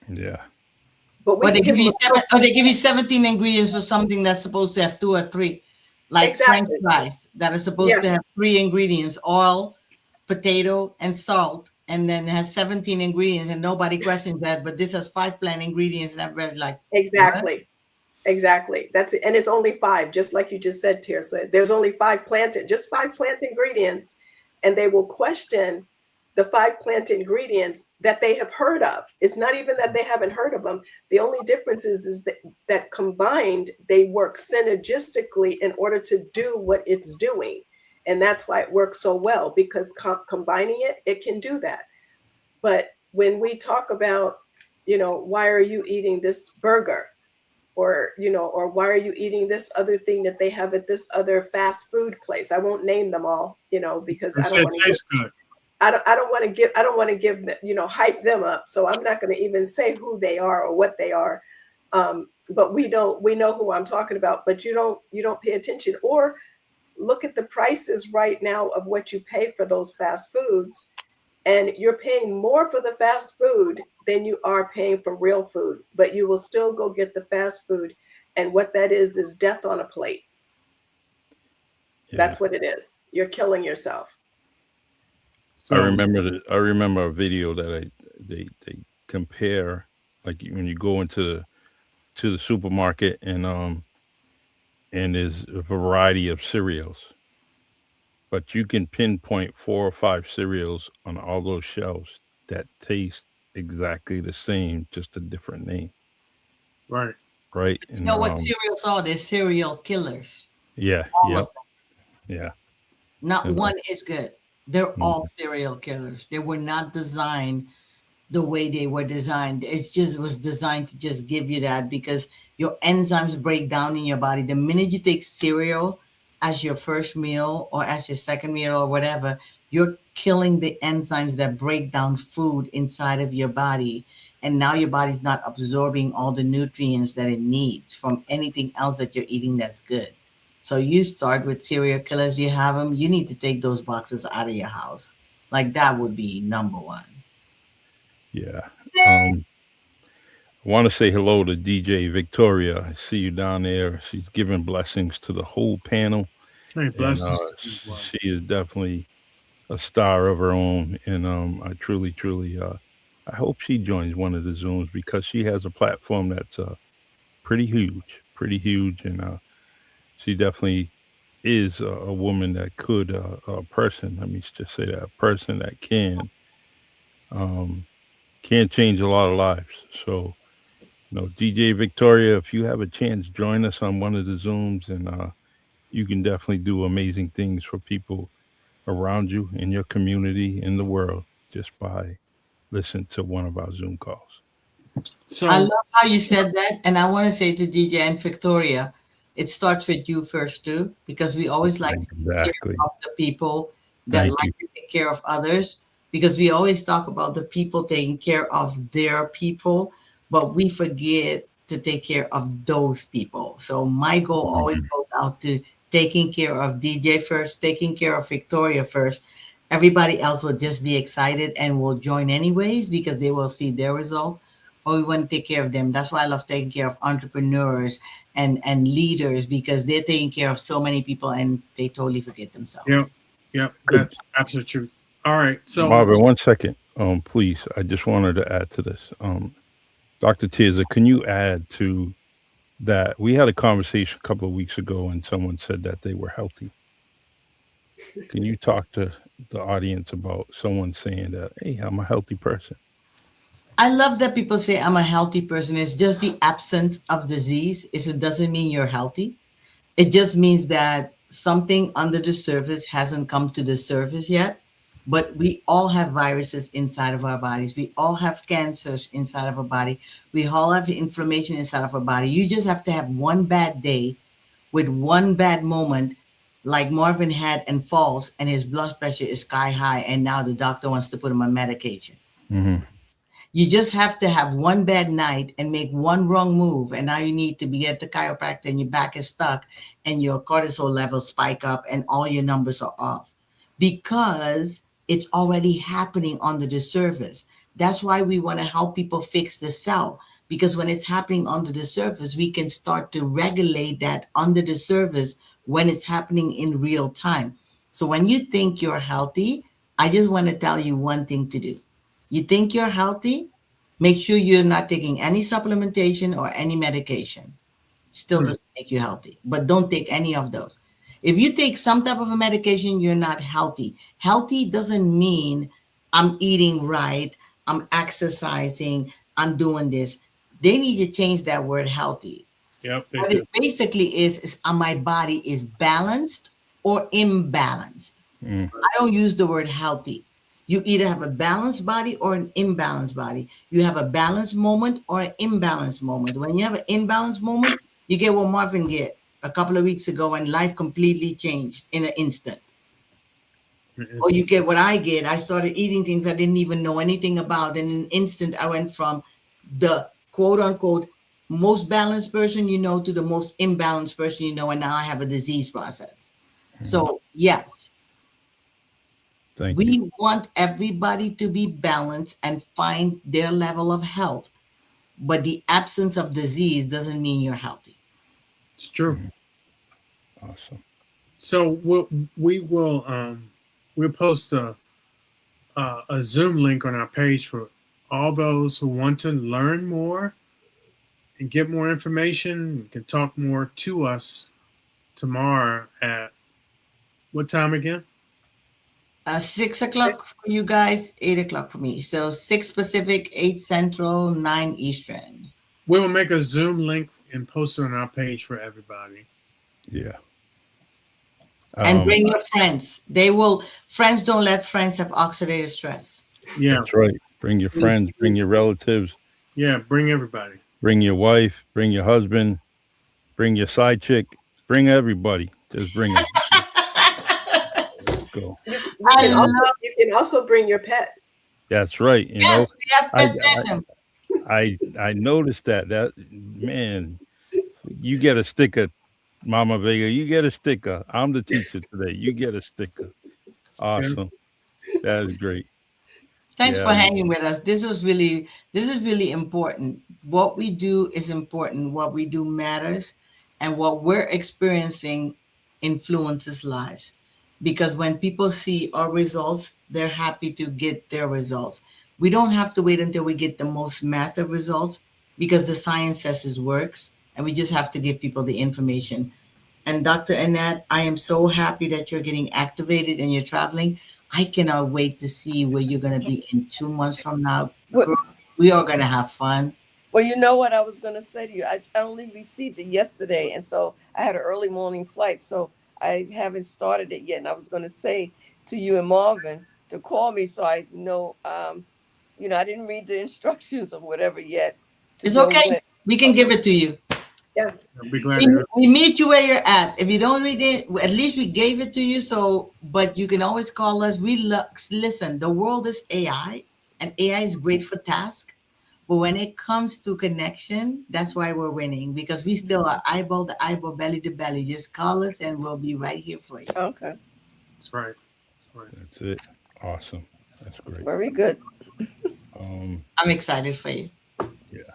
Yeah. but we Or they can give give them you or they give you 17 ingredients for something that's supposed to have 2 or 3, like French exactly. fries that are supposed Yeah, to have 3 ingredients: oil, potato, and salt, and then it has 17 ingredients, and nobody questions that. But this has 5 plant ingredients, and everybody's like, "What?" exactly. Exactly. That's it. And it's only five, just like you just said, Tirsa. There's only just 5 plant ingredients, and they will question the 5 plant ingredients that they have heard of. It's not even that they haven't heard of them. The only difference is that combined, they work synergistically in order to do what it's doing. And that's why it works so well, because combining it, it can do that. But when we talk about, why are you eating this burger? Or why are you eating this other thing that they have at this other fast food place? I won't name them all, because They I don't said want to tastes good. I don't want to give hype them up. So I'm not going to even say who they are or what they are. But we know who I'm talking about, but you don't pay attention or look at the prices right now of what you pay for those fast foods. And you're paying more for the fast food than you are paying for real food, but you will still go get the fast food. And what that is death on a plate. Yeah. That's what it is. You're killing yourself. I So remember a video that they compare, like when you go into the supermarket and there's a variety of cereals, but you can pinpoint 4 or 5 cereals on all those shelves that taste exactly the same, just a different name, right. right? You And know what cereals are? They're serial killers. yeah, All yep, of them. yeah, Not and one is good. They're all mhm, serial killers. They were not designed the way they were designed. It was designed to just give you that because your enzymes break down in your body. The minute you take cereal as your first meal or as your second meal or whatever, you're killing the enzymes that break down food inside of your body. And now your body's not absorbing all the nutrients that it needs from anything else that you're eating that's good. So you start with serial killers, you have them, you need to take those boxes out of your house. Like that would be number one. yeah. Um, I want to say hello to DJ Victoria. I see you down there. She's giving blessings to the whole panel, Hey, and blessings to you as well. she is definitely a star of her own. And I truly, truly, I hope she joins one of the Zooms because she has a platform that's pretty huge, and she definitely is a woman that could, a person. Let me just say that a person that um, can change a lot of lives. So, DJ Victoria, if you have a chance, join us on one of the Zooms, and you can definitely do amazing things for people around you in your community in the world just by listening to one of our Zoom calls. I So love how you said that. And I want to say to DJ and Victoria, it starts with you first, too, because we always like to take care Exactly. of the people that Thank you. like to take care of others, because we always talk about the people taking care of their people, but we forget to take care of those people. So my goal always Mhm. goes out to taking care of DJ first, taking care of Victoria first. Everybody else will just be excited and will join anyways because they will see their result, or we want to take care of them. That's why I love taking care of entrepreneurs and leaders because they're taking care of so many people and they totally forget yep, themselves. yep, Good. that's absolute truth. All right. So Marvin, 1 second, please. I just wanted to add to this. Dr. Tiza, can you add to that? We had a conversation a couple of weeks ago and someone said that they were healthy. Can you talk to the audience about someone saying that, hey, I'm a healthy person? I love that people say I'm a healthy person. It's just the absence of disease. It doesn't mean you're healthy. It just means that something under the surface hasn't come to the surface yet. But we all have viruses inside of our bodies. We all have cancers inside of our body. We all have inflammation inside of our body. You just have to have one bad day with one bad moment, like Marvin had and falls, and his blood pressure is sky high. And now the doctor wants to put him on medication. Hmm. You just have to have one bad night and make one wrong move, and now you need to be at the chiropractor, and your back is stuck, and your cortisol levels spike up, and all your numbers are off because it's already happening under the surface. That's why we want to help people fix the cell because when it's happening under the surface, we can start to regulate that under the surface when it's happening in real time. So when you think you're healthy, I just want to tell you one thing to do. You think you're healthy, make sure you're not taking any supplementation or any medication. Still doesn't make you healthy, but don't take any of those. If you take some type of a medication, you're not healthy. Healthy doesn't mean I'm eating right, I'm exercising, I'm doing this. They need to change that word healthy. Yep. What it basically is my body is balanced or imbalanced. I don't use the word healthy. You either have a balanced body or an imbalanced body. You have a balanced moment or an imbalanced moment. When you have an imbalanced moment, you get what Marvin get a couple of weeks ago and life completely changed in an instant. Or you get what I get. I started eating things I didn't even know anything about. In an instant, I went from the quote unquote most balanced person you know to the most imbalanced person you know. And now I have a disease process. So, yes, we want everybody to be balanced and find their level of health. But the absence of disease doesn't mean you're healthy. It's true. Awesome. So we'll post a Zoom link on our page for all those who want to learn more and get more information. You can talk more to us tomorrow at what time again? 6 o'clock for you guys, 8 o'clock for me. So 6 Pacific, 8 Central, 9 Eastern. We will make a Zoom link and post it on our page for everybody. Yeah. And bring your friends. Friends don't let friends have oxidative stress. Yeah. That's right. Bring your friends, bring your relatives. Yeah, bring everybody. Bring your wife, bring your husband, bring your side chick, bring everybody. Just bring them. Let's go. You can also bring your pet. That's right. You yes, know, we have pet venom. I noticed that man, you get a sticker, Mama Vega. You get a sticker. I'm the teacher today. You get a sticker. Awesome. That is great. Thanks for hanging with us. This is really important. What we do is important. What we do matters, and what we're experiencing influences lives. Because when people see our results, they're happy to get their results. We don't have to wait until we get the most massive results because the science says it works, and we just have to give people the information. And Dr. Annette, I am so happy that you're getting activated and you're traveling. I cannot wait to see where you're going to be in 2 months from now. Girl, we are going to have fun. Well, you know what I was going to say to you? I only received it yesterday, and so I had an early morning flight, so I haven't started it yet. And I was going to say to you and Marvin to call me so I know, I didn't read the instructions or whatever yet. It's okay. We can give it to you. Yeah. I'll be glad We meet you where you're at. If you don't read it, at least we gave it to you. So, but you can always call us. Listen, the world is AI, and AI is great for tasks. But when it comes to connection, that's why we're winning, because we still are eyeball to eyeball, belly to belly. Just call us and we'll be right here for you. Okay. That's right. That's it. Awesome. That's great. Very good. I'm excited for you. Yeah.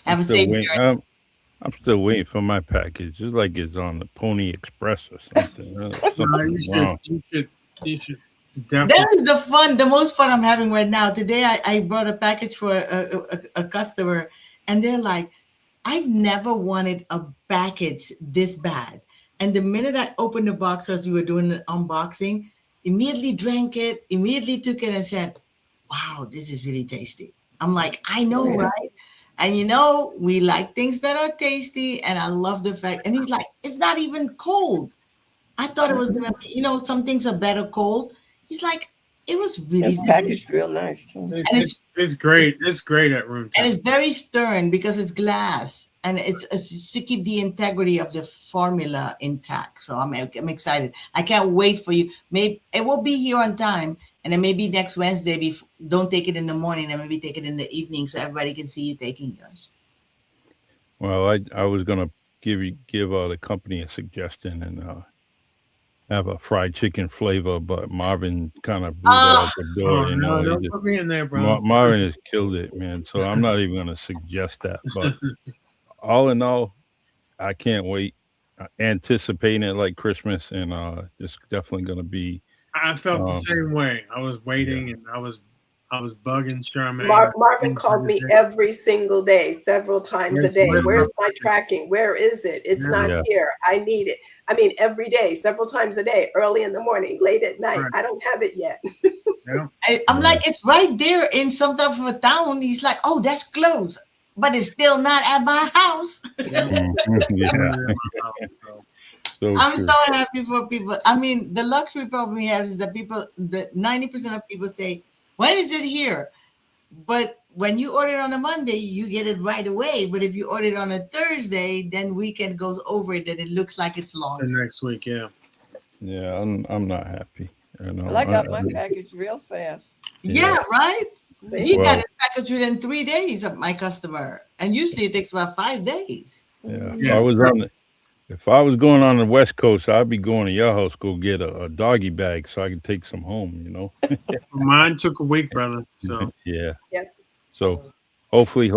Have a safe journey. I'm still waiting for my package. It's like it's on the Pony Express or something. You should definitely. That is the most fun I'm having right now. Today, I brought a package for a customer, and they're like, I've never wanted a package this bad. And the minute I opened the box as we were doing the unboxing, immediately drank it, immediately took it and said, wow, this is really tasty. I'm like, I know, right? And we like things that are tasty, and I love the fact. And he's like, it's not even cold. I thought it was gonna be, some things are better cold. He's like, it was really It's packaged real nice too. And it's great. It's great at room temperature. And it's very stern because it's glass, and it's to keep the integrity of the formula intact. So I'm excited. I can't wait for you. Maybe it will be here on time, and then maybe next Wednesday. Don't take it in the morning, and maybe take it in the evening so everybody can see you taking yours. Well, I was gonna give the company a suggestion, and have a fried chicken flavor, but Marvin kind of blew that out the door. Oh You no, know, he don't just put me in there, bro. Marvin has killed it, man. So I'm not even gonna suggest that. But all in all, I can't wait. Anticipating it like Christmas, and it's definitely gonna be. I felt the Um, same way. I was yeah, waiting, and I was bugging Charmaine. Marvin called me every single day, several times a day. Where's my Where's my tracking? Where is it? It's yeah, not yeah, here. I need it. I mean, every day, several times a day, early in the morning, late at night. right. I don't have it yet. Yeah. I'm yeah. like, it's right there in some type of a town. He's like, oh, that's close, but it's still not at my house. Yeah. Yeah, So, so I'm true. so happy for people. I mean, the luxury problem we have is that people, the 90% of people say, when is it here? But when you order it on a Monday, you get it right away. But if you order it on a Thursday, then weekend goes over it and it looks like it's the longer. next week, yeah. Yeah, I'm not happy. You know, Well, I got my package real fast. Yeah, yeah. right? He got Well, his package within 3 days of my customer. And usually it takes about 5 days. yeah. If Yeah. I was on the, if I was going on the West Coast, I'd be going to your house go get a doggy bag so I can take some home. You know. Mine took a week, brother. So Yeah. Yep. So hopefully,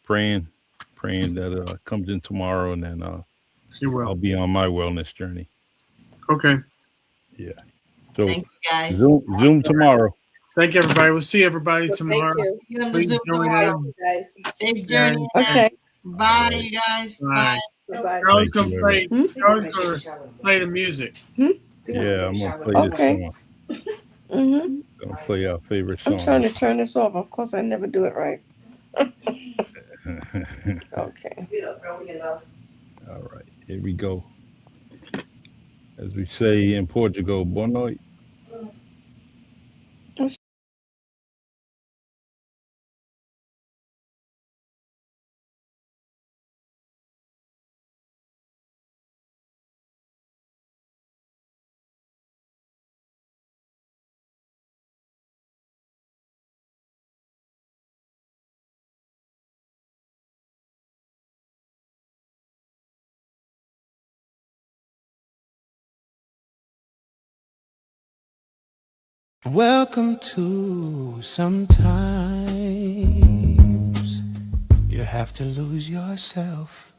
praying that comes in tomorrow, and then you will. I'll be on my wellness journey. Okay. Yeah. So Thank you, guys. Zoom tomorrow. Thank you, everybody. We'll see everybody Well, tomorrow. thank you. See you on the Please Zoom join tomorrow. in. Guys. Safe Yeah. journey. Okay. Bye, Right. you guys. All Bye. right. Bye-bye. Charles Thank gonna you, play. Charles gonna play the music. Yeah, I'm gonna play Okay. this song. Mm-hmm. Gonna play our favorite I'm trying song. to turn this off. Of course, I never do it right. Okay. All right, here we go. As we say in Portugal, boa noite. Welcome to Sometimes You Have to Lose Yourself,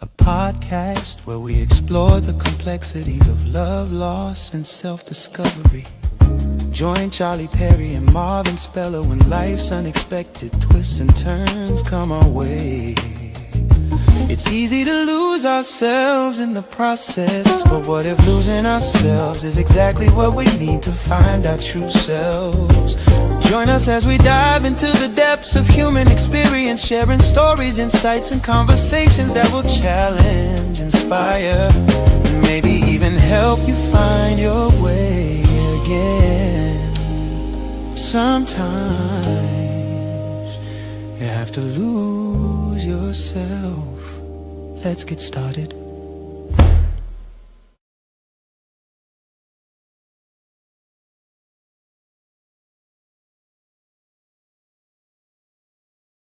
a podcast where we explore the complexities of love, loss, and self-discovery. Join Charlie Perry and Marvin Speller when life's unexpected twists and turns come our way. It's easy to lose ourselves in the process, but what if losing ourselves is exactly what we need to find our true selves? Join us as we dive into the depths of human experience, sharing stories, insights, and conversations that will challenge, inspire, and maybe even help you find your way again. Sometimes you have to lose yourself. Let's get started.